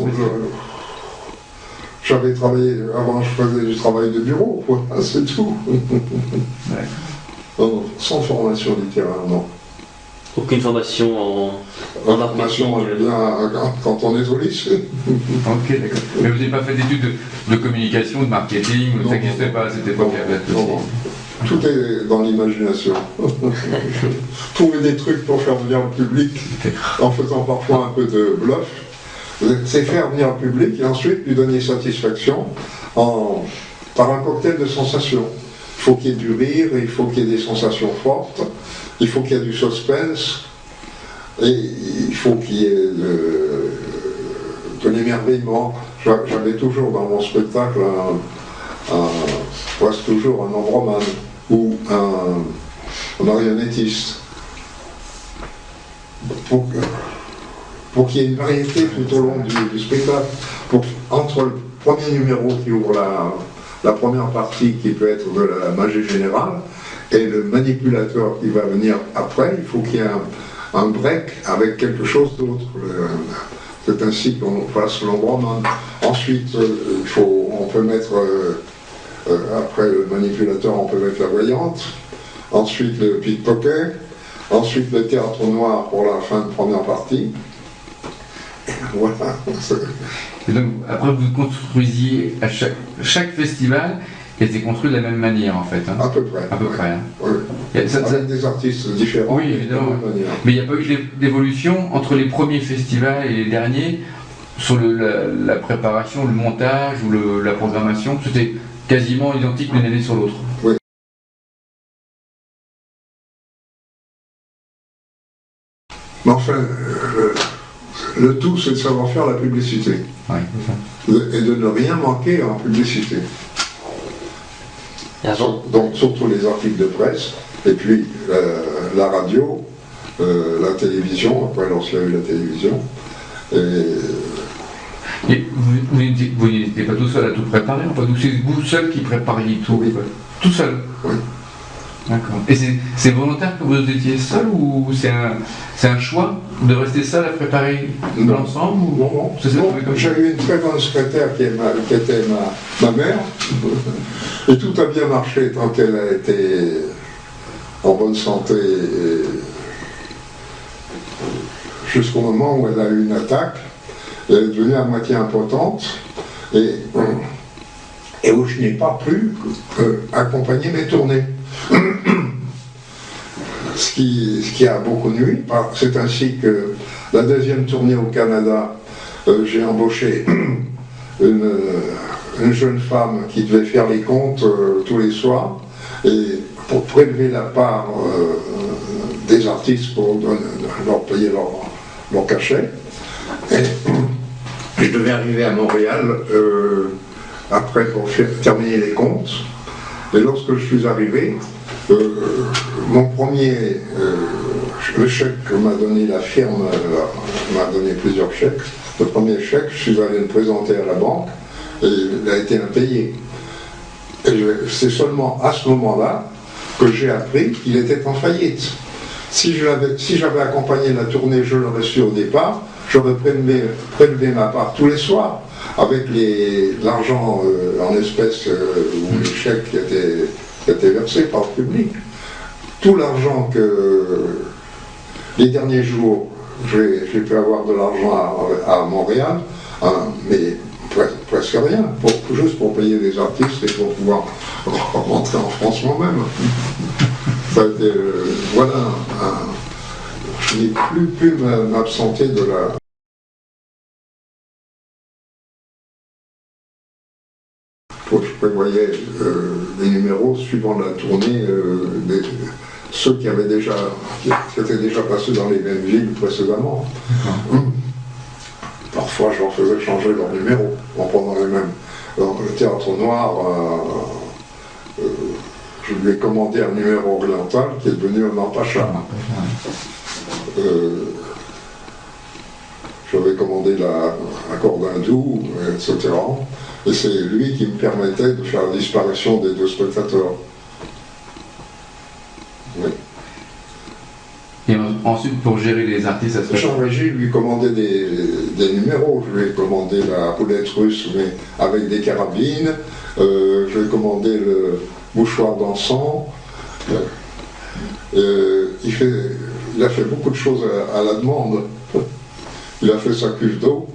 Speaker 1: j'avais travaillé, avant je faisais du travail de bureau, quoi, c'est tout. Non, sans formation littéraire, non.
Speaker 3: Aucune formation en
Speaker 1: formation bien quand on est au lycée.
Speaker 2: Ok, d'accord. Mais vous n'avez pas fait d'études de communication, de marketing, ça n'existait pas à cette époque?
Speaker 1: Non. Tout est dans l'imagination. Trouver des trucs pour faire venir le public en faisant parfois un peu de bluff, c'est faire venir le public et ensuite lui donner satisfaction par un cocktail de sensations. Il faut qu'il y ait du rire, il faut qu'il y ait des sensations fortes, il faut qu'il y ait du suspense, et il faut qu'il y ait de l'émerveillement. J'avais toujours dans mon spectacle presque toujours un ombromane ou un marionnettiste. Pour qu'il y ait une variété tout au long du spectacle. Entre le premier numéro qui ouvre la première partie, qui peut être de la magie générale, et le manipulateur qui va venir après, il faut qu'il y ait un break avec quelque chose d'autre. C'est ainsi qu'on passe l'ombromane. Ensuite, on peut mettre, après le manipulateur, on peut mettre la voyante. Ensuite, le pickpocket. Ensuite, le théâtre noir pour la fin de première partie. Voilà.
Speaker 2: Et donc, après, vous construisiez à chaque festival, qui a été construit de la même manière en fait. Hein.
Speaker 1: À peu près.
Speaker 2: À peu près. Hein.
Speaker 1: Oui. Avec des artistes différents.
Speaker 2: Oui, évidemment. Mais il n'y a pas eu d'évolution entre les premiers festivals et les derniers sur la préparation, le montage ou la programmation. C'était quasiment identique d'une année sur l'autre.
Speaker 1: Oui. Mais enfin, le tout, c'est de savoir faire la publicité.
Speaker 2: Oui,
Speaker 1: et de ne rien manquer en publicité. Donc surtout les articles de presse, et puis la radio, la télévision, après lorsqu'il y a eu la télévision.
Speaker 2: Et vous n'étiez pas tout seul à tout préparer, enfin, c'est vous seul qui prépariez tout,
Speaker 1: oui.
Speaker 2: Tout seul.
Speaker 1: Oui.
Speaker 2: D'accord. Et c'est volontaire que vous étiez seul ou c'est un choix de rester seul à préparer l'ensemble?
Speaker 1: Non. J'ai eu une très bonne secrétaire qui était ma mère, et tout a bien marché tant qu'elle a été en bonne santé, jusqu'au moment où elle a eu une attaque. Elle est devenue à moitié impotente, et où je n'ai pas pu accompagner mes tournées. Ce qui a beaucoup nui. C'est ainsi que la deuxième tournée au Canada, j'ai embauché une jeune femme qui devait faire les comptes tous les soirs, et pour prélever la part des artistes pour leur payer leur cachet. Et je devais arriver à Montréal après pour terminer les comptes. Et lorsque je suis arrivé, mon premier, le chèque que m'a donné la firme, m'a donné plusieurs chèques. Le premier chèque, je suis allé me présenter à la banque et il a été impayé. Et c'est seulement à ce moment-là que j'ai appris qu'il était en faillite. Si j'avais accompagné la tournée, je l'aurais su au départ, j'aurais prélevé ma part tous les soirs avec l'argent en espèces ou les chèques qui étaient versés par le public. Tout l'argent que les derniers jours, j'ai pu avoir de l'argent à Montréal, mais presque rien, juste pour payer les artistes et pour pouvoir rentrer en France moi-même. Ça a été, voilà, je n'ai plus pu m'absenter de la... Je prévoyais des numéros suivant la tournée, ceux qui étaient déjà passés dans les mêmes villes précédemment. Parfois, je leur faisais changer leur numéro en prenant les mêmes. Alors, le Théâtre Noir, je lui ai commandé un numéro oriental qui est devenu un Ampacha. J'avais commandé l'accord hindou, etc. Et c'est lui qui me permettait de faire la disparition des deux spectateurs. Oui.
Speaker 2: Et ensuite, pour gérer les artistes, ça se
Speaker 1: Jean-Régis lui commandait des numéros. Je lui ai commandé la roulette russe, mais avec des carabines. Je lui ai commandé le mouchoir d'encens. Il a fait beaucoup de choses à la demande. Il a fait sa cuve d'eau.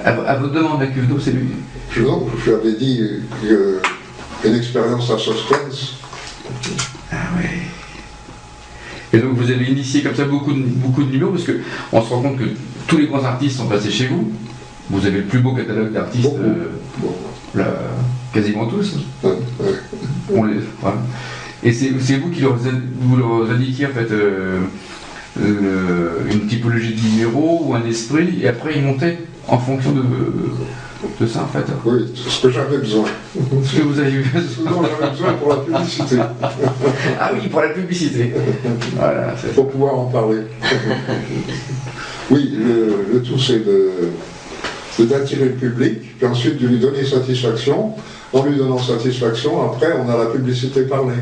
Speaker 2: À votre demande, la cuve d'eau, c'est lui?
Speaker 1: Je lui avais dit une expérience à suspense.
Speaker 2: Ah oui. Et donc vous avez initié comme ça beaucoup de numéros, parce qu'on se rend compte que tous les grands artistes sont passés chez vous. Vous avez le plus beau catalogue d'artistes, quasiment tous. Voilà. Et c'est vous qui leur indiquiez en fait une typologie de numéros ou un esprit, et après ils montaient en fonction de ça en fait.
Speaker 1: Oui, c'est ce que j'avais besoin.
Speaker 2: Ce que vous avez besoin.
Speaker 1: Ce dont j'avais besoin pour la publicité.
Speaker 2: Ah oui, pour la publicité. Voilà,
Speaker 1: pour pouvoir en parler. Oui, le tout c'est d'attirer le public, puis ensuite de lui donner satisfaction. En lui donnant satisfaction, après on a la publicité parlée.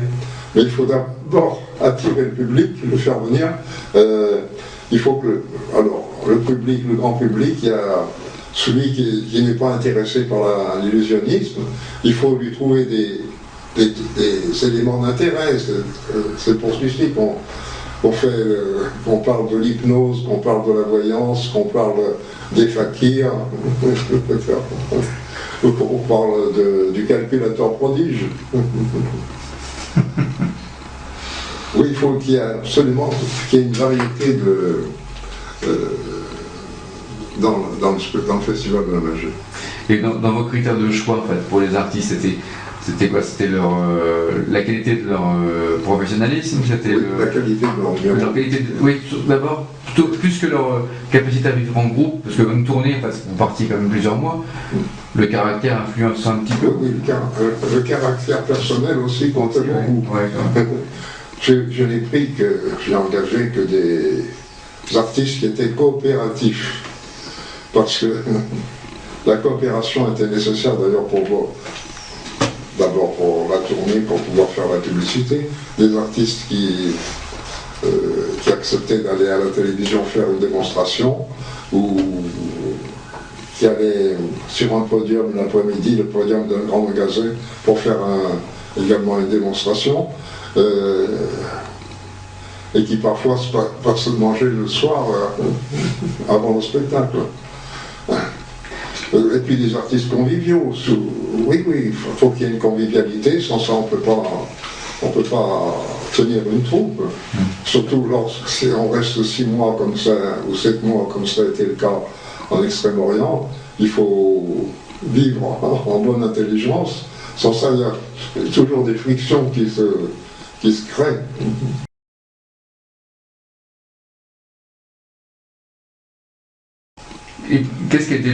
Speaker 1: Mais il faut d'abord attirer le public, le faire venir. Il faut que, alors, le public, le grand public, il y a celui qui n'est pas intéressé par l'illusionnisme, il faut lui trouver des éléments d'intérêt. C'est pour celui-ci qu'on parle de l'hypnose, qu'on parle de la voyance, qu'on parle des fakirs. On parle du calculateur prodige. Oui, il faut qu'il y ait absolument une variété dans le Festival de la Magie.
Speaker 2: Et dans vos critères de choix, en fait, pour les artistes, c'était quoi? C'était la qualité de leur professionnalisme? C'était
Speaker 1: oui, la qualité de leur
Speaker 2: qualité oui, d'abord, plus que leur capacité à vivre en groupe, parce que une tournée, en fait, vous partiez quand même plusieurs mois, le caractère influence un petit peu.
Speaker 1: Oui, le caractère personnel aussi comptait beaucoup.
Speaker 2: Ouais,
Speaker 1: je n'ai pris j'ai engagé que des artistes qui étaient coopératifs, parce que la coopération était nécessaire d'ailleurs d'abord pour la tournée, pour pouvoir faire la publicité, des artistes qui acceptaient d'aller à la télévision faire une démonstration, ou qui allaient sur un podium l'après-midi, le podium d'un grand magasin, pour faire également une démonstration, et qui parfois se mangeaient le soir avant le spectacle. Et puis des artistes conviviaux. Oui, il faut qu'il y ait une convivialité, sans ça on ne peut pas tenir une troupe. Surtout lorsqu'on reste 6 mois comme ça, ou 7 mois comme ça a été le cas en Extrême-Orient, il faut vivre en bonne intelligence. Sans ça, il y a toujours des frictions qui se créent.
Speaker 2: Et qu'est-ce qui était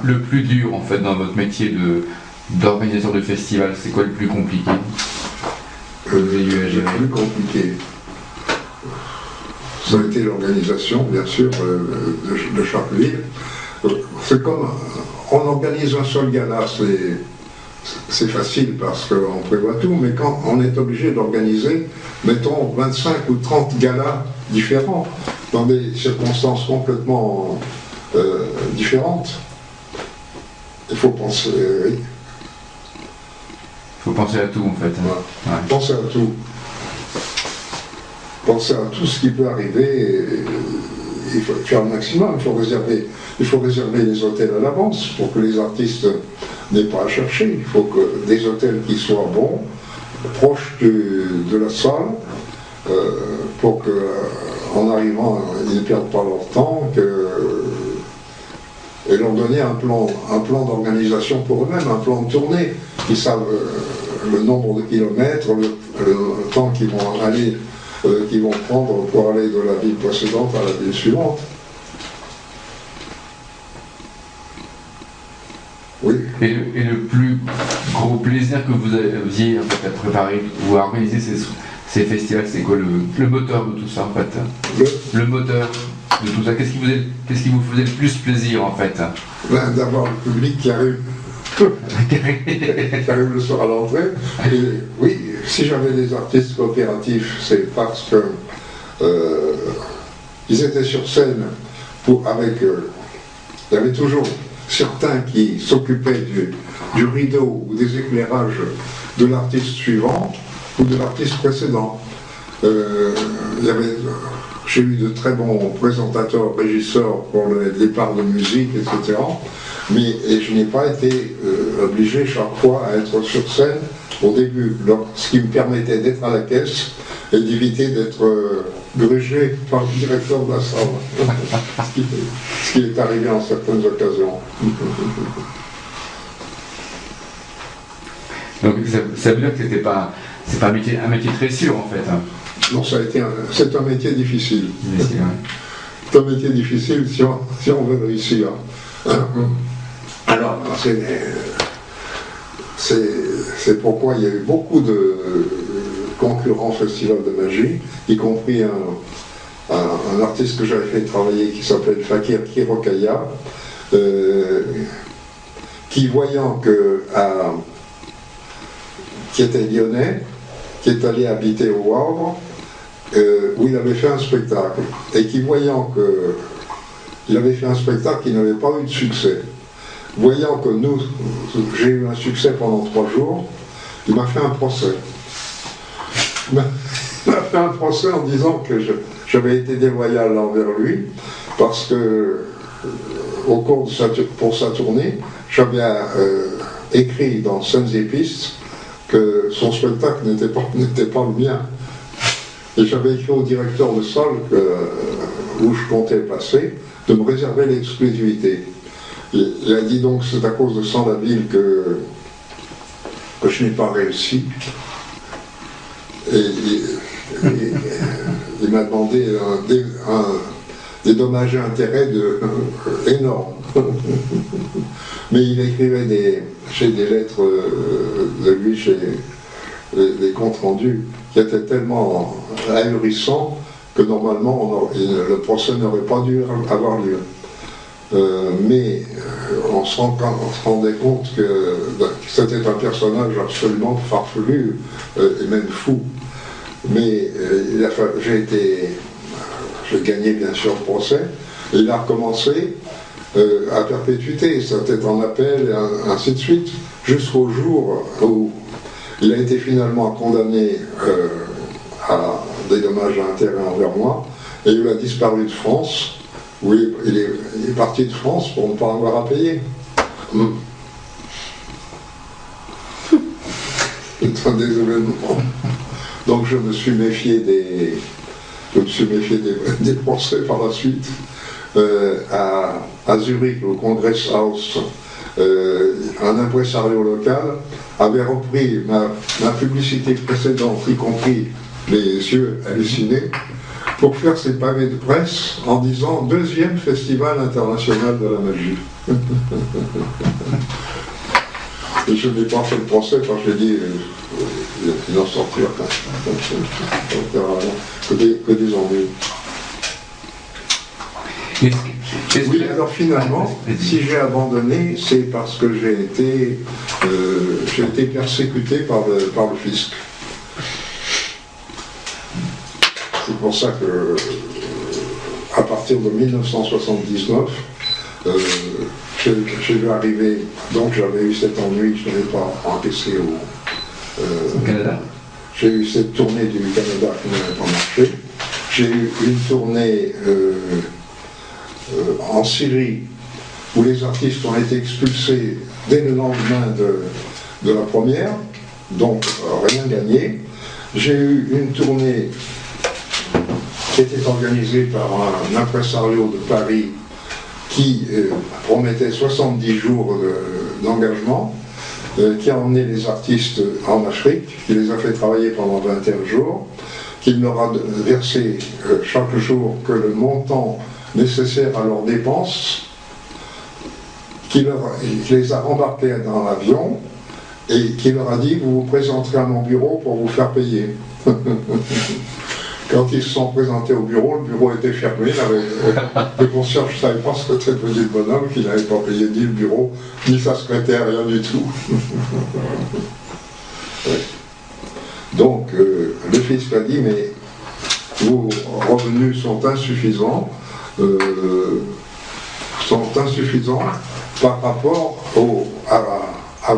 Speaker 2: le plus dur, en fait, dans votre métier d'organisateur de festival? C'est quoi le plus compliqué?
Speaker 1: Le plus compliqué, ça a été l'organisation, bien sûr, de chaque ville. C'est comme, on organise un seul gala, c'est facile parce qu'on prévoit tout, mais quand on est obligé d'organiser, mettons, 25 ou 30 galas différents, dans des circonstances complètement différentes, il faut penser, oui.
Speaker 2: Il faut penser à tout, en fait.
Speaker 1: Ouais. Penser à tout. Penser à tout ce qui peut arriver. Il faut faire le maximum. Il faut réserver les hôtels à l'avance pour que les artistes n'aient pas à chercher. Il faut que des hôtels qui soient bons, proches de la salle, pour qu'en arrivant, ils ne perdent pas leur temps, et leur donner un plan d'organisation pour eux-mêmes, un plan de tournée. Ils savent le nombre de kilomètres, le temps qu'ils vont prendre pour aller de la ville précédente à la ville suivante. Oui.
Speaker 2: Et le plus gros plaisir que vous aviez, en fait, à préparer ou à organiser ces festivals, c'est quoi le moteur de tout ça, en fait? Le moteur de tout ça, qu'est-ce qui vous faisait le plus plaisir, en fait?
Speaker 1: D'avoir le public qui arrive le soir à l'entrée. Et oui, si j'avais des artistes coopératifs, c'est parce que ils étaient sur scène il y avait toujours certains qui s'occupaient du rideau ou des éclairages de l'artiste suivant ou de l'artiste précédent. J'ai eu de très bons présentateurs, régisseurs pour les départs de musique, etc. Et je n'ai pas été obligé chaque fois à être sur scène au début, ce qui me permettait d'être à la caisse et d'éviter d'être grugé par le directeur de la salle. Ce qui est arrivé en certaines occasions.
Speaker 2: Donc ça veut dire que c'est pas un métier très sûr, en fait.
Speaker 1: Non, c'est un métier difficile. C'est un métier difficile si on veut réussir. Alors, c'est pourquoi il y a eu beaucoup de concurrents festivals de magie, y compris un artiste que j'avais fait travailler qui s'appelait Fakir Kirokaya, qui voyant qui était lyonnais, qui est allé habiter au Havre, où il avait fait un spectacle, et qui voyant qu'il avait fait un spectacle qui n'avait pas eu de succès, voyant que j'ai eu un succès pendant 3 jours, il m'a fait un procès. Il m'a fait un procès en disant que j'avais été déloyal envers lui, parce que au cours pour sa tournée, j'avais écrit dans Scènes et Pistes que son spectacle n'était pas le mien. Et j'avais écrit au directeur de salle où je comptais passer de me réserver l'exclusivité. Il a dit donc c'est à cause de Sans la ville que je n'ai pas réussi. Et il m'a demandé des dommages et intérêts énormes. Mais il écrivait des lettres de lui, chez des comptes rendus, qui étaient tellement ahurissants que normalement le procès n'aurait pas dû avoir lieu. Mais on se rendait compte que c'était un personnage absolument farfelu et même fou. Mais j'ai gagné bien sûr le procès, et il a recommencé à perpétuité, c'était en appel, et ainsi de suite, jusqu'au jour où il a été finalement condamné à des dommages et intérêts envers moi, et il a disparu de France, où il est parti de France pour ne pas avoir à payer. C'est un des événements. Donc je me suis méfié des procès par la suite. À Zurich, au Congress House, un impresario local avait repris ma publicité précédente, y compris les yeux hallucinés, pour faire ses pavés de presse en disant « Deuxième Festival international de la magie ». Et je n'ai pas fait le procès quand j'ai dit il en sortira pas. Que des ennuis. Oui, alors finalement, si j'ai abandonné, c'est parce que j'ai été persécuté par le fisc. C'est pour ça que, à partir de 1979, j'ai vu arriver, donc j'avais eu cet ennui, je n'avais pas encaissé au
Speaker 2: Canada.
Speaker 1: J'ai eu cette tournée du Canada qui n'avait pas marché. J'ai eu une tournée en Syrie où les artistes ont été expulsés dès le lendemain de la première, donc rien gagné. J'ai eu une tournée qui était organisée par un impresario de Paris qui promettait 70 jours d'engagement, qui a emmené les artistes en Afrique, qui les a fait travailler pendant 21 jours, qui leur a versé chaque jour que le montant nécessaire à leurs dépenses, qui les a embarqués dans l'avion et qui leur a dit « Vous vous présenterez à mon bureau pour vous faire payer ». Quand ils se sont présentés au bureau, le bureau était fermé, le concierge ne savait pas ce que c'était devenu le bonhomme, qu'il n'avait pas payé ni le bureau, ni sa secrétaire, rien du tout. Ouais. Donc, le fisc a dit, mais vos revenus sont insuffisants par rapport à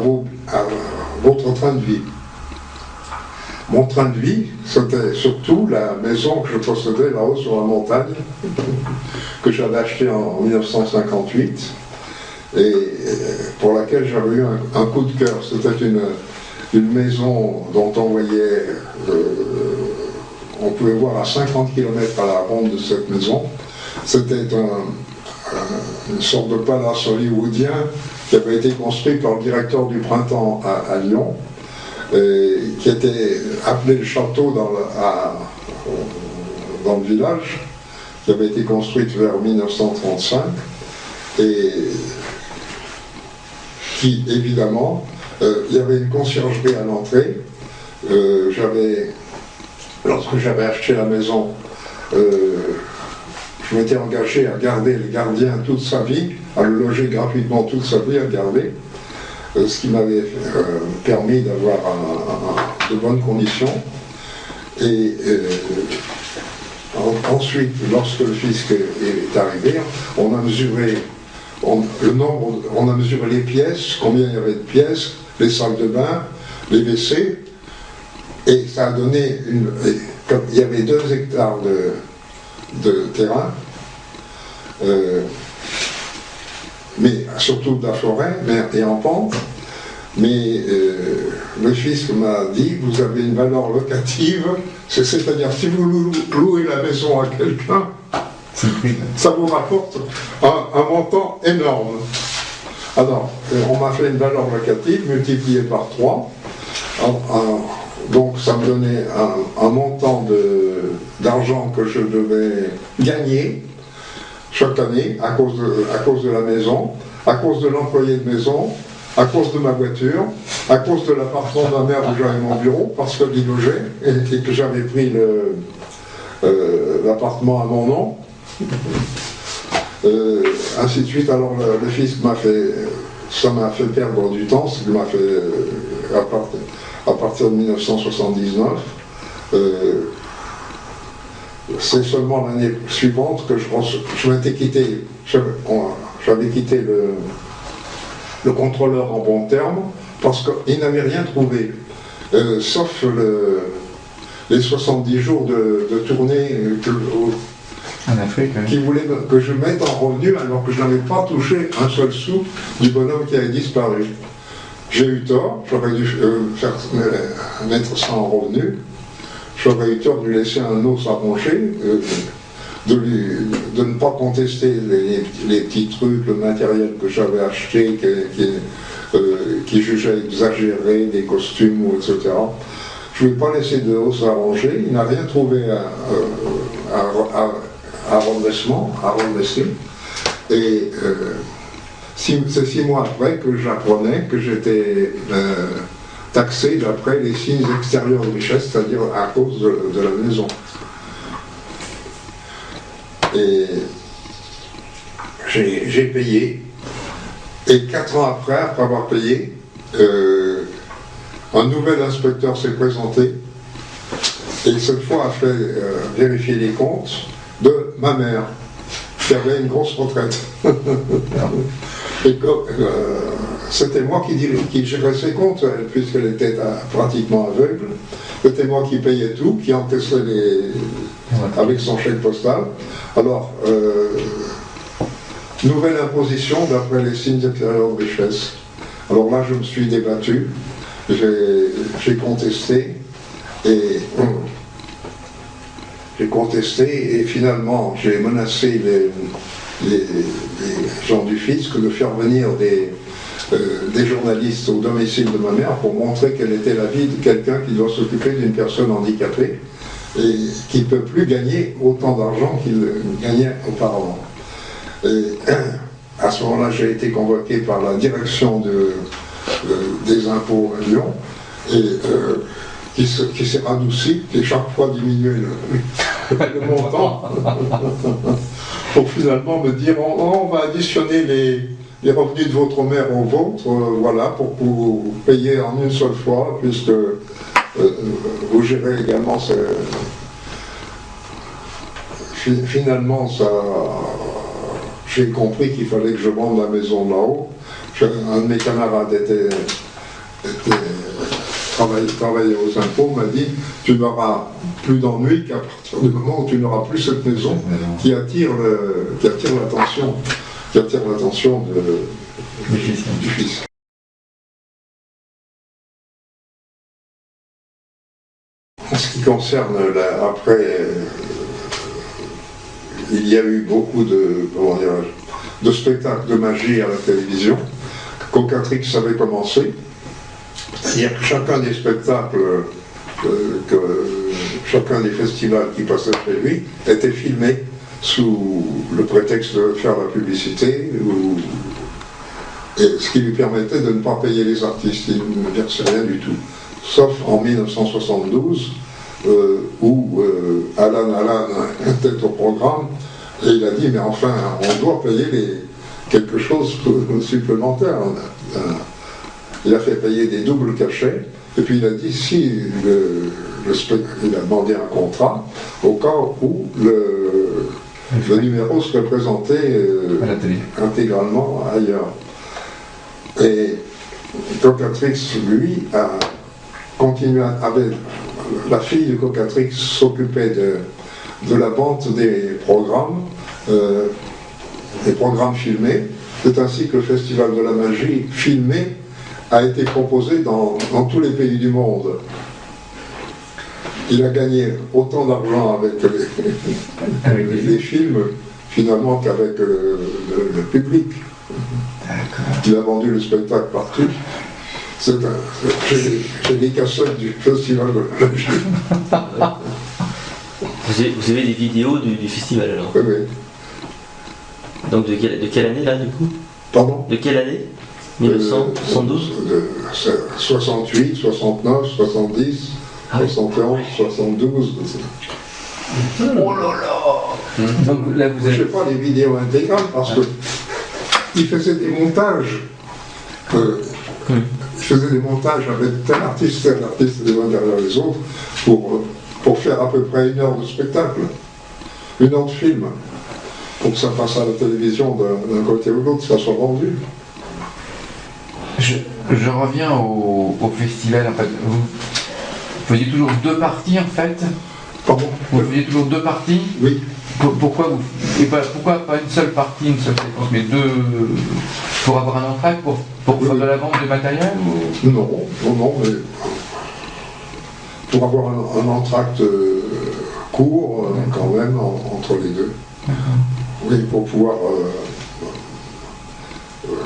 Speaker 1: votre train de vie. Mon train de vie, c'était surtout la maison que je possédais là-haut sur la montagne, que j'avais achetée en 1958, et pour laquelle j'avais eu un coup de cœur. C'était une maison dont on voyait, on pouvait voir à 50 km à la ronde de cette maison. C'était une sorte de palace hollywoodien qui avait été construit par le directeur du printemps à Lyon, qui était appelé le château dans le village, qui avait été construite vers 1935, et qui, évidemment, il y avait une conciergerie à l'entrée. Lorsque j'avais acheté la maison, je m'étais engagé à garder le gardien toute sa vie, à le loger gratuitement toute sa vie, à le garder, ce qui m'avait permis d'avoir de bonnes conditions. Et ensuite, lorsque le fisc est arrivé, on a mesuré on a mesuré les pièces, combien il y avait de pièces, les salles de bain, les WC, et ça a donné il y avait 2 hectares de terrain. mais surtout de la forêt et en pente. Mais le fisc m'a dit, vous avez une valeur locative, c'est-à-dire si vous louez la maison à quelqu'un, ça vous rapporte un montant énorme. Alors, on m'a fait une valeur locative multipliée par 3. Donc ça me donnait un montant d'argent que je devais gagner chaque année à cause de la maison, à cause de l'employé de maison, à cause de ma voiture, à cause de l'appartement de ma mère où j'avais mon bureau, parce que j'y logeais et que j'avais pris l'appartement à mon nom. Ainsi de suite. Alors le fisc ça m'a fait perdre du temps, ça m'a fait à partir de 1979. C'est seulement l'année suivante que je m'étais quitté, j'avais quitté le contrôleur en bon terme, parce qu'il n'avait rien trouvé, sauf les 70 jours de tournée
Speaker 2: en Afrique,
Speaker 1: qui voulait que je mette en revenu alors que je n'avais pas touché un seul sou du bonhomme qui avait disparu. J'ai eu tort, j'aurais dû mettre ça en revenu, j'aurais eu tort de lui laisser un os à ronger, de ne pas contester les petits trucs, le matériel que j'avais acheté, qui jugeait exagéré, des costumes, etc. Je ne lui ai pas laissé de os à ronger, il n'a rien trouvé à redresser. Et c'est 6 mois après que j'apprenais que j'étais taxé d'après les signes extérieurs de richesse, c'est-à-dire à cause de la maison. Et j'ai payé, et 4 ans après avoir payé, un nouvel inspecteur s'est présenté, et cette fois a fait vérifier les comptes de ma mère, qui avait une grosse retraite. Et c'était moi qui gérais ses comptes, puisqu'elle était pratiquement aveugle. C'était moi qui payais tout, qui encaissait avec son chèque postal. Alors, nouvelle imposition d'après les signes extérieurs de richesse. Alors là, je me suis débattu, j'ai contesté, et finalement, j'ai menacé les gens du fisc de faire venir des journalistes au domicile de ma mère pour montrer quelle était la vie de quelqu'un qui doit s'occuper d'une personne handicapée et qui ne peut plus gagner autant d'argent qu'il gagnait auparavant. Et à ce moment-là, j'ai été convoqué par la direction des impôts à Lyon, et qui s'est radouci, et chaque fois diminué le montant, pour finalement me dire on va additionner les revenus de votre mère aux vôtres, voilà, pour vous payer en une seule fois, puisque vous gérez également finalement j'ai compris qu'il fallait que je vende la maison de là-haut. Un de mes camarades travaillait aux impôts, m'a dit tu n'auras plus d'ennui qu'à partir du moment où tu n'auras plus cette maison qui attire l'attention du fils. En ce qui concerne après, il y a eu beaucoup de spectacles de magie à la télévision. Cocatrix avait commencé. C'est-à-dire que chacun des spectacles, chacun des festivals qui passaient chez lui était filmé sous le prétexte de faire la publicité, ce qui lui permettait de ne pas payer les artistes. Il ne versait rien du tout. Sauf en 1972, où Alan était au programme, et il a dit, mais enfin, on doit payer quelque chose de supplémentaire. Il a fait payer des doubles cachets, et puis il a dit, si il a demandé un contrat, au cas où le numéro serait présenté intégralement ailleurs. Et Cocatrix, lui, a continué avec la fille de Cocatrix s'occupait de la vente des programmes filmés, C'est ainsi que le Festival de la magie filmé a été proposé dans tous les pays du monde. Il a gagné autant d'argent avec les films, finalement, qu'avec le public. Il a vendu le spectacle partout. J'ai des cassettes du Festival de la magie.
Speaker 3: Vous avez des vidéos du festival alors?
Speaker 1: Oui, oui.
Speaker 3: Donc de quelle année là du coup?
Speaker 1: Pardon?
Speaker 3: De quelle année? 1972?
Speaker 1: 68, 69, 70,
Speaker 3: Ah oui.
Speaker 1: 71, 72.
Speaker 2: Oh là là. Donc là, vous
Speaker 1: Je ne
Speaker 2: avez...
Speaker 1: fais pas les vidéos intégrales parce que il faisait des montages. Il faisait des montages avec tel artiste les uns derrière les autres pour faire à peu près 1 heure de spectacle, 1 heure de film, pour que ça passe à la télévision d'un côté ou de l'autre, que ça soit vendu.
Speaker 2: Je reviens au festival. En fait, vous faisiez toujours 2 parties en fait.
Speaker 1: Pardon?
Speaker 2: Vous faisiez toujours 2 parties.
Speaker 1: Oui.
Speaker 2: Pourquoi pas une seule partie, une seule séquence, mais 2 pour avoir un entracte, pour faire de la vente de matériel ou...
Speaker 1: Non, mais pour avoir un entracte court quand même entre les deux. Oui, pour pouvoir,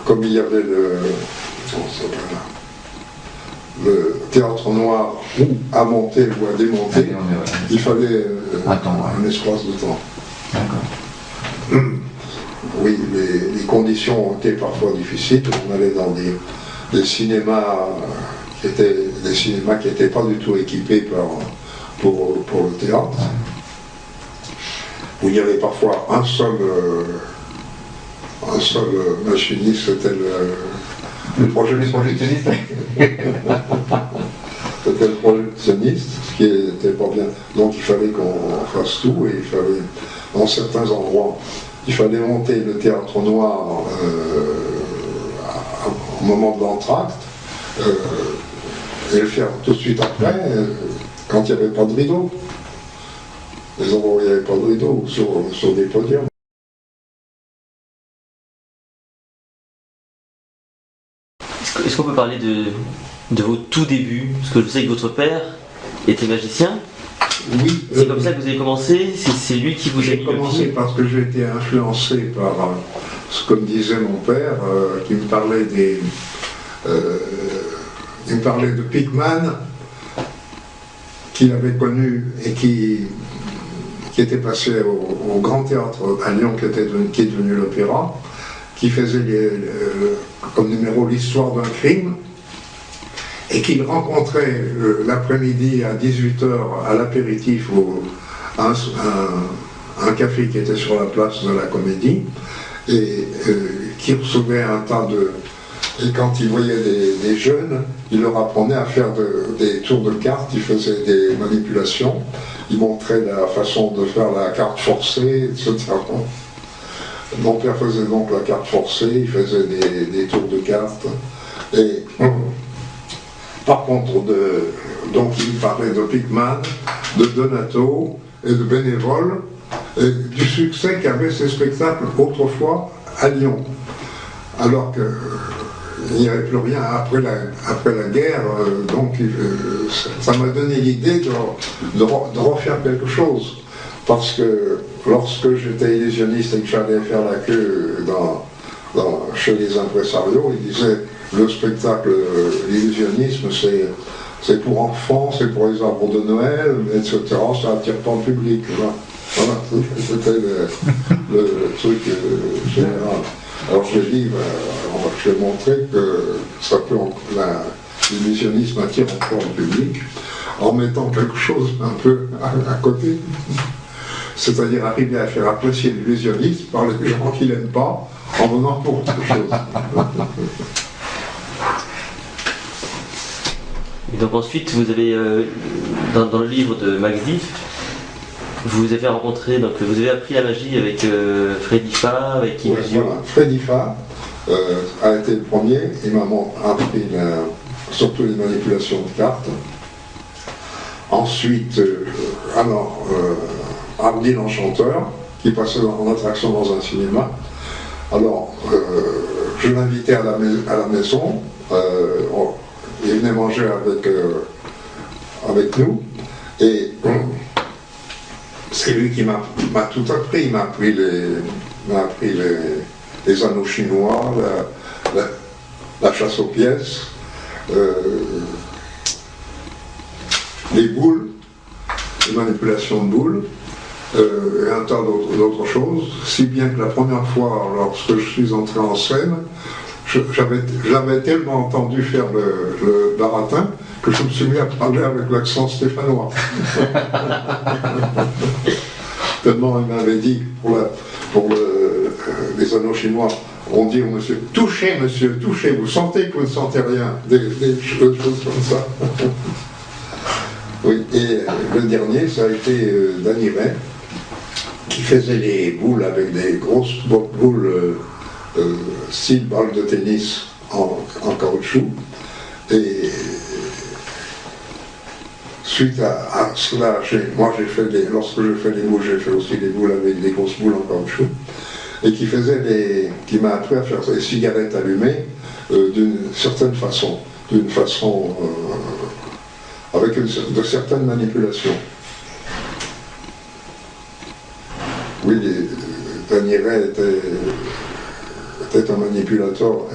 Speaker 1: comme il y avait le théâtre noir à monter ou à démonter, il fallait un espace de temps.
Speaker 2: D'accord.
Speaker 1: Oui, les conditions étaient parfois difficiles. On allait dans des cinémas qui n'étaient pas du tout équipés pour le théâtre, où il y avait parfois un seul machiniste, c'était le projectionniste. C'était le projectionniste, ce qui n'était pas bien. Donc il fallait qu'on fasse tout, et il fallait, dans certains endroits, il fallait monter le théâtre noir au moment de l'entracte, et le faire tout de suite après, quand il n'y avait pas de rideau. Les endroits où il n'y avait pas de rideau, sur des podiums.
Speaker 3: Est-ce qu'on peut parler de vos tout débuts? Parce que je sais que votre père était magicien.
Speaker 1: Oui.
Speaker 3: C'est comme ça que vous avez commencé? C'est lui qui vous a mis le pied?
Speaker 1: J'ai commencé parce que j'ai été influencé par ce que me disait mon père, qui me parlait il me parlait de Pickman, qu'il avait connu et qui était passé au Grand Théâtre à Lyon, qui est devenu l'Opéra, qui faisait comme numéro l'histoire d'un crime, et qu'il rencontrait l'après-midi à 18h à l'apéritif un café qui était sur la place de la Comédie, et qui recevait un tas de... Et quand il voyait des jeunes, il leur apprenait à faire des tours de cartes, il faisait des manipulations, il montrait la façon de faire la carte forcée, etc. Mon père faisait donc la carte forcée, il faisait des tours de cartes, et par contre, donc il parlait de Pickman, de Donato et de bénévoles, et du succès qu'avaient ces spectacles autrefois à Lyon. Alors qu'il n'y avait plus rien après la guerre, donc ça m'a donné l'idée de refaire quelque chose. Parce que lorsque j'étais illusionniste et que j'allais faire la queue chez les impresarios, ils disaient le spectacle, l'illusionnisme, c'est pour enfants, c'est pour les arbres de Noël, etc. Ça n'attire pas le public. Voilà, c'était le truc général. Alors je dis, je vais montrer que l'illusionnisme attire encore le public en mettant quelque chose un peu à côté. C'est-à-dire arriver à faire apprécier l'illusionnisme par les gens qui l'aiment pas, en venant pour autre chose.
Speaker 3: Et donc ensuite, vous avez, dans le livre de Max Diff, vous avez rencontré, donc vous avez appris la magie avec Freddy Fa, avec Illusion.
Speaker 1: Voilà. Freddy Fa a été le premier, il m'a appris surtout les manipulations de cartes. Ensuite, Hardy l'Enchanteur, qui passait en attraction dans un cinéma. Alors, je l'invitais à la maison, il venait manger avec nous, et c'est lui qui m'a tout appris. Il m'a appris les anneaux chinois, la chasse aux pièces, les boules, les manipulations de boules, et un tas d'autres choses, si bien que la première fois, lorsque je suis entré en scène, j'avais tellement entendu faire le baratin que je me suis mis à parler avec l'accent stéphanois. Tellement il m'avait dit, pour les anneaux chinois, on dit au monsieur, touchez monsieur, touchez, vous sentez que vous ne sentez rien, des choses comme ça. Oui, et le dernier, ça a été Danny Ray, qui faisait les boules avec des grosses boules style balle de tennis en caoutchouc. Et suite à cela, lorsque je fais les boules, j'ai fait aussi des boules avec des grosses boules en caoutchouc. Et qui m'a appris à faire des cigarettes allumées d'une certaine façon, avec de certaines manipulations. Oui, Danny Ray était un manipulateur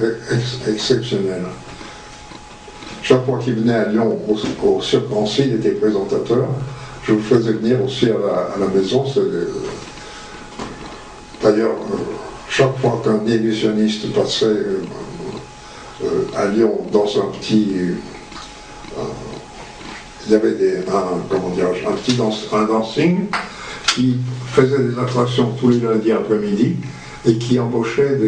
Speaker 1: exceptionnel. Chaque fois qu'il venait à Lyon, au Cirque Nancy, il était présentateur. Je le faisais venir aussi à la maison. D'ailleurs, chaque fois qu'un illusionniste passait à Lyon dans un petit... il y avait un dancing qui faisait des attractions tous les lundis après-midi et qui embauchait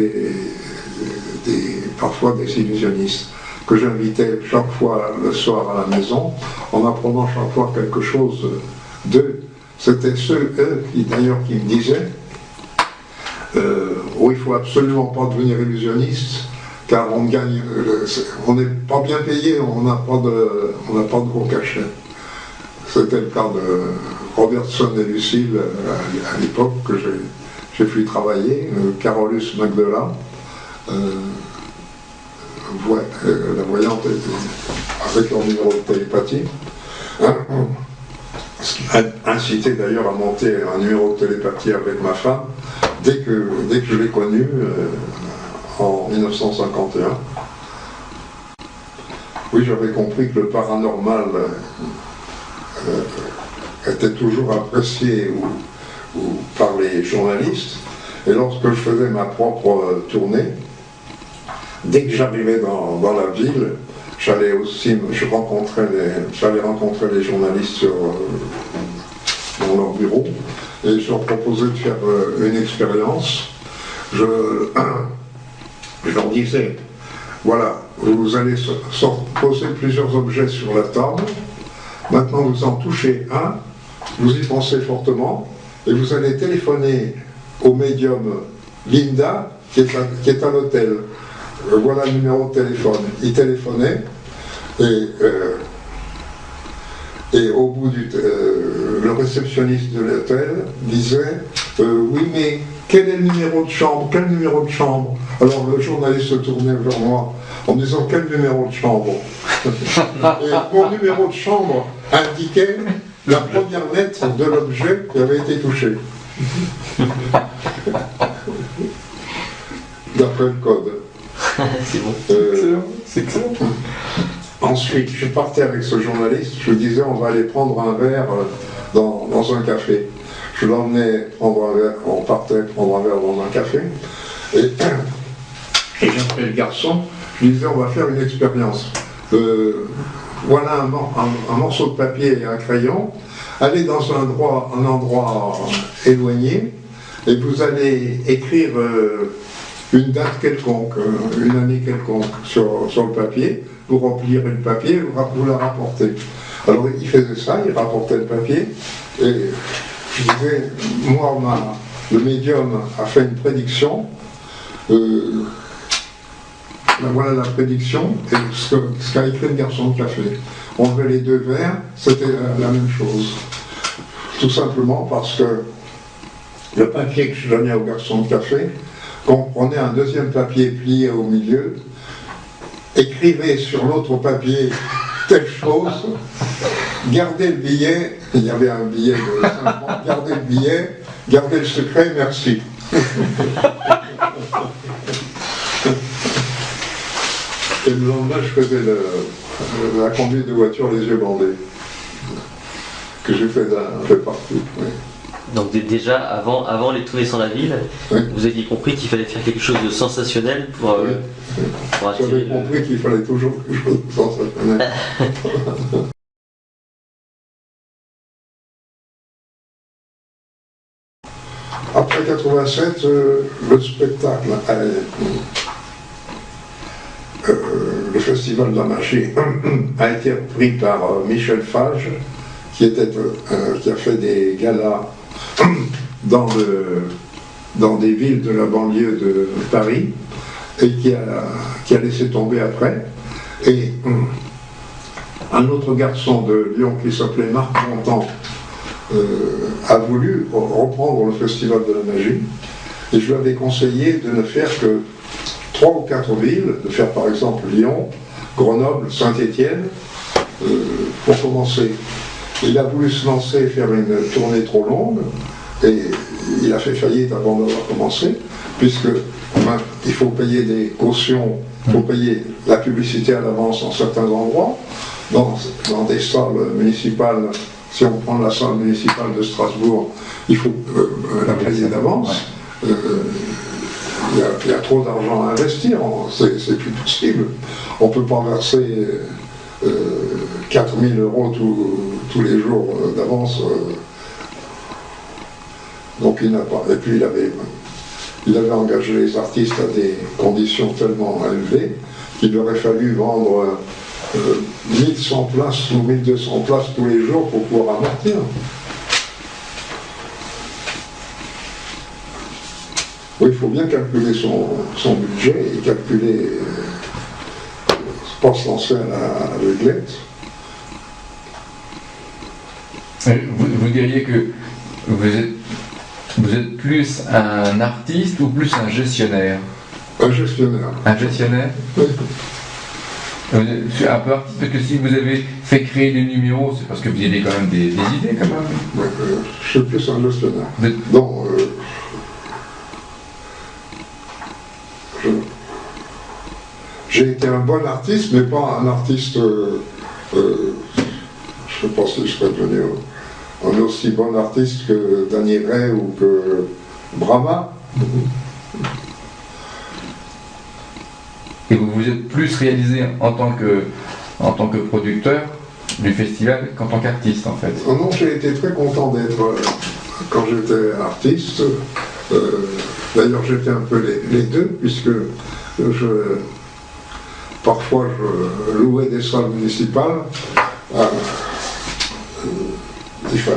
Speaker 1: parfois des illusionnistes que j'invitais chaque fois le soir à la maison en apprenant chaque fois quelque chose d'eux. C'était eux d'ailleurs qui me disaient il faut absolument pas devenir illusionniste car on n'est pas bien payé, on n'a pas de gros cachet. C'était le cas de Robertson et Lucille à l'époque que j'ai pu travailler, Carolus Magdala, la voyante avec leur numéro de télépathie, ce qui m'a incité d'ailleurs à monter un numéro de télépathie avec ma femme dès que je l'ai connue en 1951. Oui, j'avais compris que le paranormal était toujours apprécié par les journalistes, et lorsque je faisais ma propre tournée, dès que j'arrivais dans la ville, j'allais rencontrer les journalistes dans leur bureau, et je leur proposais de faire une expérience. Je leur disais, voilà, vous allez poser plusieurs objets sur la table, maintenant vous en touchez un, vous y pensez fortement, et vous allez téléphoner au médium Linda, qui est à l'hôtel. Voilà le numéro de téléphone. Il téléphonait, et au bout le réceptionniste de l'hôtel disait oui, mais quel est le numéro de chambre? Quel numéro de chambre? Alors le journaliste se tournait vers moi en me disant quel numéro de chambre? Et mon numéro de chambre indiquait la première lettre de l'objet qui avait été touché. D'après le code.
Speaker 3: C'est bon.
Speaker 2: C'est excellent.
Speaker 1: Ensuite, je partais avec ce journaliste, je lui disais on va aller prendre un verre dans un café. Je l'emmenais prendre un verre, on partait prendre un verre dans un café, et j'appelais le garçon, je lui disais on va faire une expérience. Voilà un morceau de papier et un crayon, allez dans un endroit éloigné, et vous allez écrire une date quelconque, une année quelconque sur le papier, vous remplirez le papier, vous la rapportez. Alors il faisait ça, il rapportait le papier, et je disais, moi, le médium a fait une prédiction, voilà la prédiction, et ce qu'a écrit le garçon de café. On levait les deux verres, c'était la même chose. Tout simplement parce que le papier que je donnais au garçon de café qu'on prenait un deuxième papier plié au milieu, écrivait sur l'autre papier telle chose, gardez le billet, il y avait un billet de 5 francs, gardez le billet, gardez le secret, merci. Et le lendemain, je faisais la conduite de voiture les yeux bandés, que j'ai fait un peu partout. Oui.
Speaker 3: Donc déjà, avant les Tournées sans la ville,
Speaker 1: Oui.
Speaker 3: vous aviez compris qu'il fallait faire quelque chose de sensationnel pour attirer
Speaker 1: J'avais compris qu'il fallait toujours quelque chose de sensationnel. Après 87, le spectacle, le Festival de la Magie, a été repris par Michel Fage, qui a fait des galas dans des villes de la banlieue de Paris, et qui a laissé tomber après. Et un autre garçon de Lyon qui s'appelait Marc Montand a voulu reprendre le Festival de la Magie, et je lui avais conseillé de ne faire que 3 ou 4 villes, de faire par exemple Lyon, Grenoble, Saint-Étienne, pour commencer. Il a voulu se lancer et faire une tournée trop longue, et il a fait faillite avant d'avoir commencé, puisque il faut payer des cautions, il faut payer la publicité à l'avance en certains endroits, dans des salles municipales. Si on prend la salle municipale de Strasbourg, il faut la payer d'avance. Il y a trop d'argent à investir, c'est plus possible. On ne peut pas verser 4 000 € tous les jours d'avance. Donc il n'a pas. Et puis il avait engagé les artistes à des conditions tellement élevées qu'il aurait fallu vendre 1100 places ou 1200 places tous les jours pour pouvoir amortir. Oui, il faut bien calculer son budget et calculer, pas se lancer à l'aveuglette.
Speaker 2: Vous diriez que vous êtes plus un artiste ou plus un gestionnaire?
Speaker 1: Un gestionnaire. Un
Speaker 2: gestionnaire?
Speaker 1: Oui.
Speaker 2: Je suis un peu artiste parce que si vous avez fait créer des numéros, c'est parce que vous avez quand même des idées quand même.
Speaker 1: Oui, je suis plus un gestionnaire. Donc, j'ai été un bon artiste, mais pas un artiste. Je ne sais pas si je serais devenu un aussi bon artiste que Danny Ray ou que Brahma.
Speaker 2: Et vous vous êtes plus réalisé en tant que producteur du festival qu'en tant qu'artiste en fait?
Speaker 1: Oh non, j'ai été très content d'être, quand j'étais artiste, d'ailleurs j'étais un peu les deux, puisque parfois je louais des salles municipales, je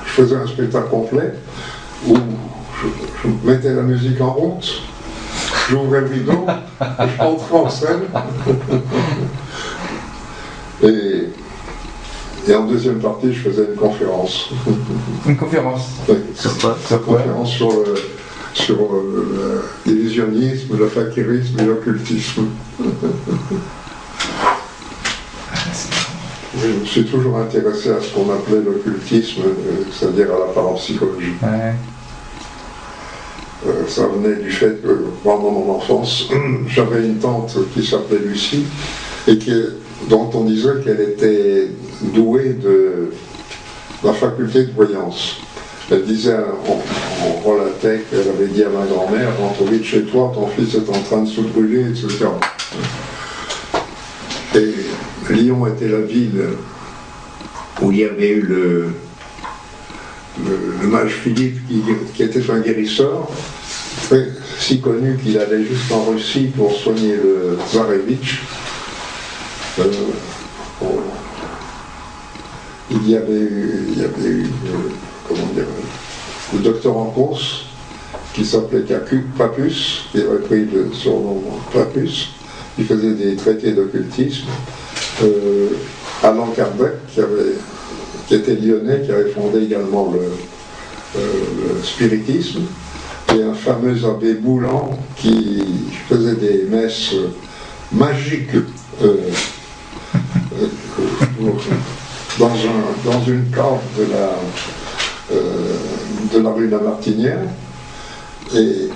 Speaker 1: faisais un spectacle complet, où je mettais la musique en route, j'ouvrais le rideau, je rentrais en scène, et en deuxième partie, je faisais une conférence.
Speaker 2: Une conférence?
Speaker 1: Oui.
Speaker 3: Sur quoi?
Speaker 1: Une conférence sur l'illusionnisme, le fakirisme et l'occultisme. Je me suis toujours intéressé à ce qu'on appelait l'occultisme, c'est-à-dire à la parapsychologie.
Speaker 2: Ouais.
Speaker 1: Ça venait du fait que, pendant mon enfance, j'avais une tante qui s'appelait Lucie, et dont on disait qu'elle était douée de la faculté de voyance. Elle disait, on relatait qu'elle avait dit à ma grand-mère, rentre vite chez toi, ton fils est en train de se brûler, etc. Et Lyon était la ville où il y avait eu le mage Philippe qui était un guérisseur, si connu qu'il allait jusqu'en Russie pour soigner le Tsarevitch. Il y avait eu comment dire, le docteur en course qui s'appelait Papus, qui avait pris le surnom Papus, qui faisait des traités d'occultisme. Allan Kardec, qui était lyonnais, qui avait fondé également le spiritisme, et fameux abbé Boulan qui faisait des messes magiques dans une cave de la rue de la Martinière. Et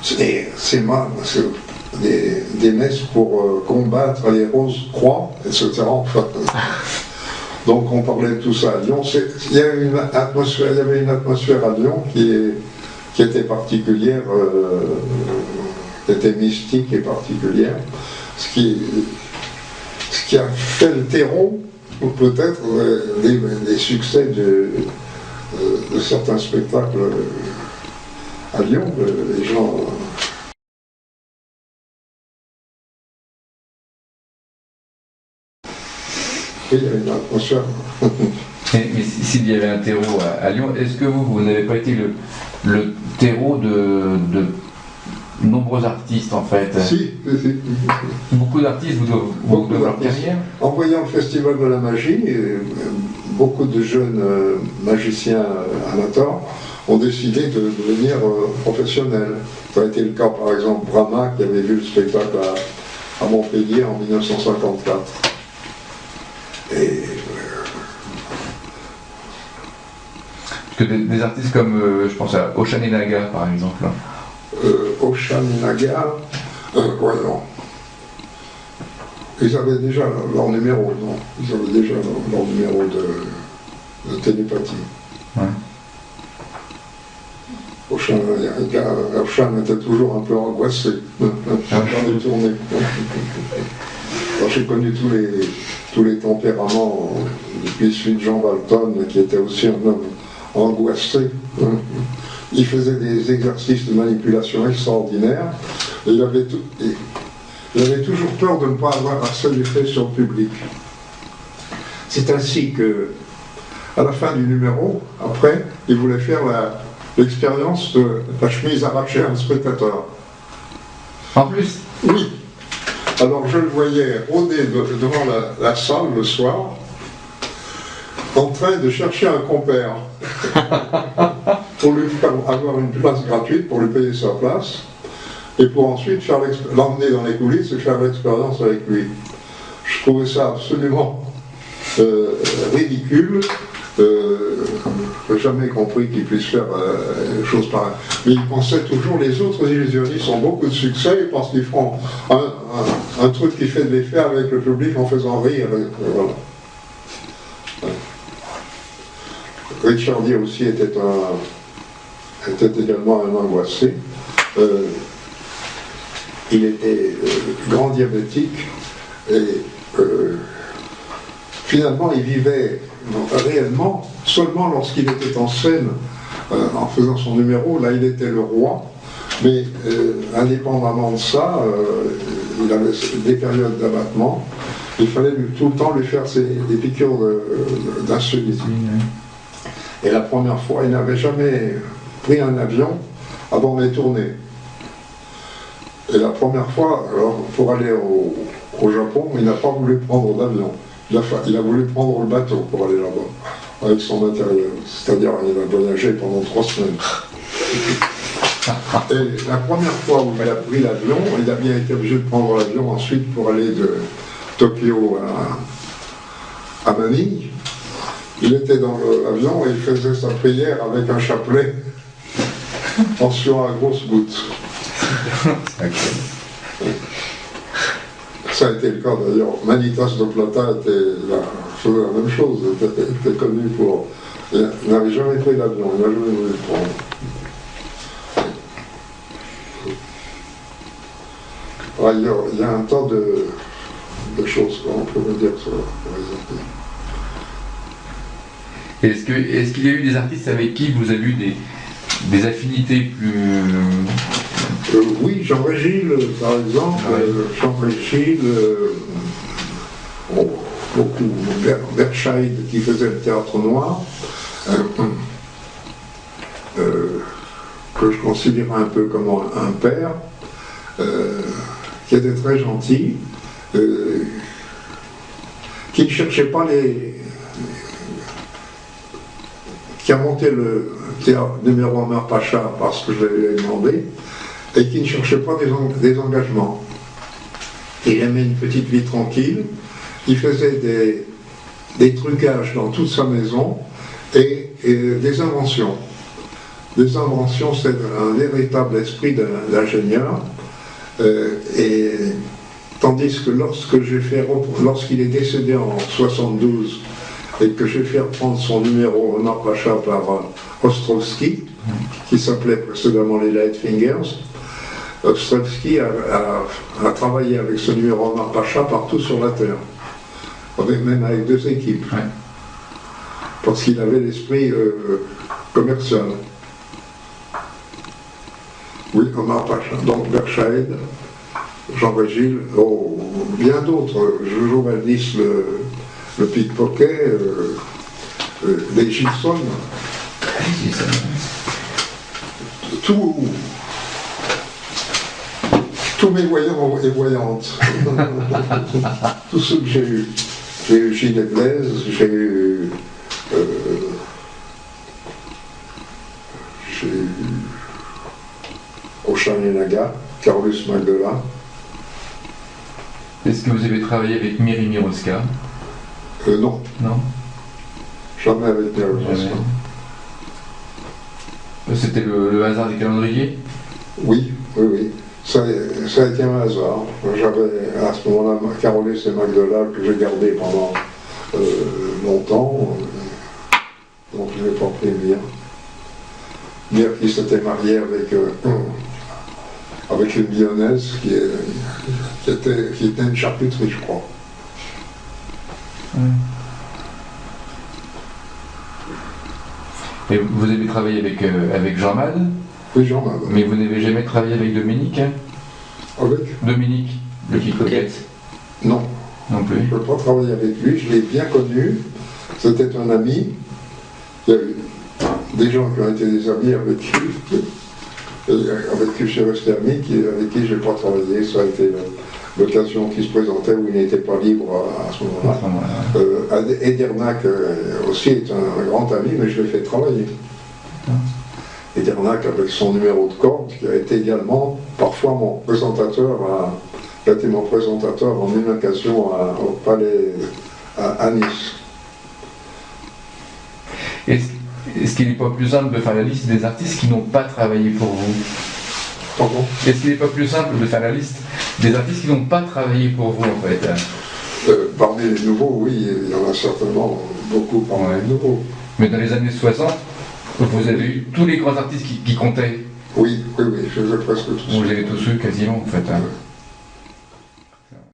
Speaker 1: c'est des messes pour combattre les roses croix, etc. Enfin, donc on parlait de tout ça à Lyon. Il y avait une atmosphère à Lyon qui était particulière, qui était mystique et particulière. Ce qui a fait le terreau, ou peut-être des succès de certains spectacles à Lyon. Les gens. Oui, il y avait une atmosphère.
Speaker 2: Mais s'il y avait un terreau à Lyon, est-ce que vous n'avez pas été le terreau de nombreux artistes en fait?
Speaker 1: Si.
Speaker 2: Beaucoup d'artistes vous doivent leur carrière.
Speaker 1: En voyant le Festival de la magie, beaucoup de jeunes magiciens amateurs ont décidé de devenir professionnels. Ça a été le cas par exemple Brahma qui avait vu le spectacle à Montpellier en 1954. Et
Speaker 2: parce que des artistes comme, je pense à Oshan et Naga par exemple.
Speaker 1: Oshan et Naga, ouais, non. Ils avaient déjà leur numéro, non. Ils avaient déjà leur numéro de télépathie.
Speaker 2: Ouais.
Speaker 1: Oshan était toujours un peu angoissé dans les tournées. J'ai connu tous les tempéraments, depuis celui de Jean Walton, qui était aussi un homme angoissé. Il faisait des exercices de manipulation extraordinaires, et il avait toujours peur de ne pas avoir un seul effet sur le public. C'est ainsi que, à la fin du numéro, après, il voulait faire l'expérience de la chemise arrachée à un spectateur.
Speaker 2: En plus?
Speaker 1: Oui. Alors je le voyais rôder devant la salle le soir, en train de chercher un compère pour lui faire avoir une place gratuite, pour lui payer sa place, et pour ensuite l'emmener dans les coulisses et faire l'expérience avec lui. Je trouvais ça absolument ridicule. Je n'ai jamais compris qu'il puisse faire des choses pareilles. Mais il pensait toujours, les autres illusionnistes ont beaucoup de succès parce qu'ils font un truc qui fait de l'effet avec le public en faisant rire. Voilà. Richardier aussi était également un angoissé. Il était grand diabétique et finalement il vivait réellement seulement lorsqu'il était en scène en faisant son numéro. Là il était le roi, mais indépendamment de ça, il avait des périodes d'abattement. Il fallait tout le temps lui faire des piqûres d'insuline. Et la première fois, il n'avait jamais pris un avion avant mes tournées. Et la première fois, alors, pour aller au Japon, il n'a pas voulu prendre d'avion. Il a voulu prendre le bateau pour aller là-bas, avec son matériel. C'est-à-dire, il a voyagé pendant 3 semaines. Et la première fois où il a pris l'avion, il a bien été obligé de prendre l'avion ensuite pour aller de Tokyo à Manille. Il était dans l'avion et il faisait sa prière avec un chapelet en suant à grosses gouttes. Ça a été le cas d'ailleurs. Manitas de Plata faisait la même chose, était connu pour... Il n'avait jamais pris l'avion, il n'a jamais voulu le prendre. Il y a un tas de choses qu'on pourrait dire sur les artistes.
Speaker 2: Est-ce qu'il y a eu des artistes avec qui vous avez eu des affinités plus...
Speaker 1: Oui, Jean-Régil, par exemple. Jean-Régil, beaucoup. Berscheid, qui faisait le théâtre noir, que je considérais un peu comme un père, qui était très gentil, qui ne cherchait pas qui a monté le théâtre numéro Omar Pacha parce que je l'avais demandé, et qui ne cherchait pas des engagements. Il aimait une petite vie tranquille, il faisait des trucages dans toute sa maison et des inventions. Des inventions, c'est un véritable esprit d'ingénieur. Et tandis que lorsqu'il est décédé en 72 et que j'ai fait reprendre son numéro Omar Pacha par Ostrovsky, qui s'appelait précédemment les Lightfingers, Ostrovsky a travaillé avec ce numéro Omar Pacha partout sur la Terre, même avec 2 équipes,
Speaker 2: Ouais.
Speaker 1: parce qu'il avait l'esprit commercial. Oui, Omar Pacha, donc Berchaïd, Jean-Régil, bien d'autres. Jojo Valdis, le pickpocket, les Gilson, tous mes voyants et voyantes, tous ceux que j'ai eus. J'ai eu Gilles et Blaise, j'ai eu Oceanenaga, Carolus Magdala.
Speaker 2: Est-ce que vous avez travaillé avec Miri Miroska?
Speaker 1: Non,
Speaker 2: Non.
Speaker 1: jamais avec Miroska.
Speaker 2: Jamais. C'était le hasard des calendriers?
Speaker 1: Oui. Ça a été un hasard. J'avais à ce moment-là Carolus et Magdala que j'ai gardé pendant longtemps, donc je n'ai pas pris Mire. Mire qui s'était marié avec une lyonnaise qui était une charcuterie, je crois.
Speaker 2: Et vous avez travaillé avec Jean Mad,
Speaker 1: Oui, Jean-Marc.
Speaker 2: mais vous n'avez jamais travaillé avec Dominique, hein?
Speaker 1: Avec
Speaker 2: Dominique, le pickpocket?
Speaker 1: Non,
Speaker 2: Non plus.
Speaker 1: je ne peux pas travailler avec lui, je l'ai bien connu. C'était un ami. Il y a eu des gens qui ont été des amis avec qui je suis resté ami, avec qui je n'ai pas travaillé. Ça a été l'occasion qui se présentait où il n'était pas libre à ce moment-là. Edernac aussi est un grand ami, mais je l'ai fait travailler. Edernac avec son numéro de corde, qui a été également parfois mon présentateur, qui a été mon présentateur en une occasion au Palais à Nice.
Speaker 2: Est-ce qu'il n'est pas plus simple de faire la liste des artistes qui n'ont pas travaillé pour vous?
Speaker 1: Pardon?
Speaker 2: Est-ce qu'il n'est pas plus simple de faire la liste des artistes qui n'ont pas travaillé pour vous, en fait?
Speaker 1: Parmi les nouveaux, oui, il y en a certainement beaucoup parmi les nouveaux.
Speaker 2: Mais dans les années 60, vous avez eu tous les grands artistes qui comptaient.
Speaker 1: Oui, je les ai presque tous.
Speaker 2: Vous les avez tous eu quasiment, en fait. Hein.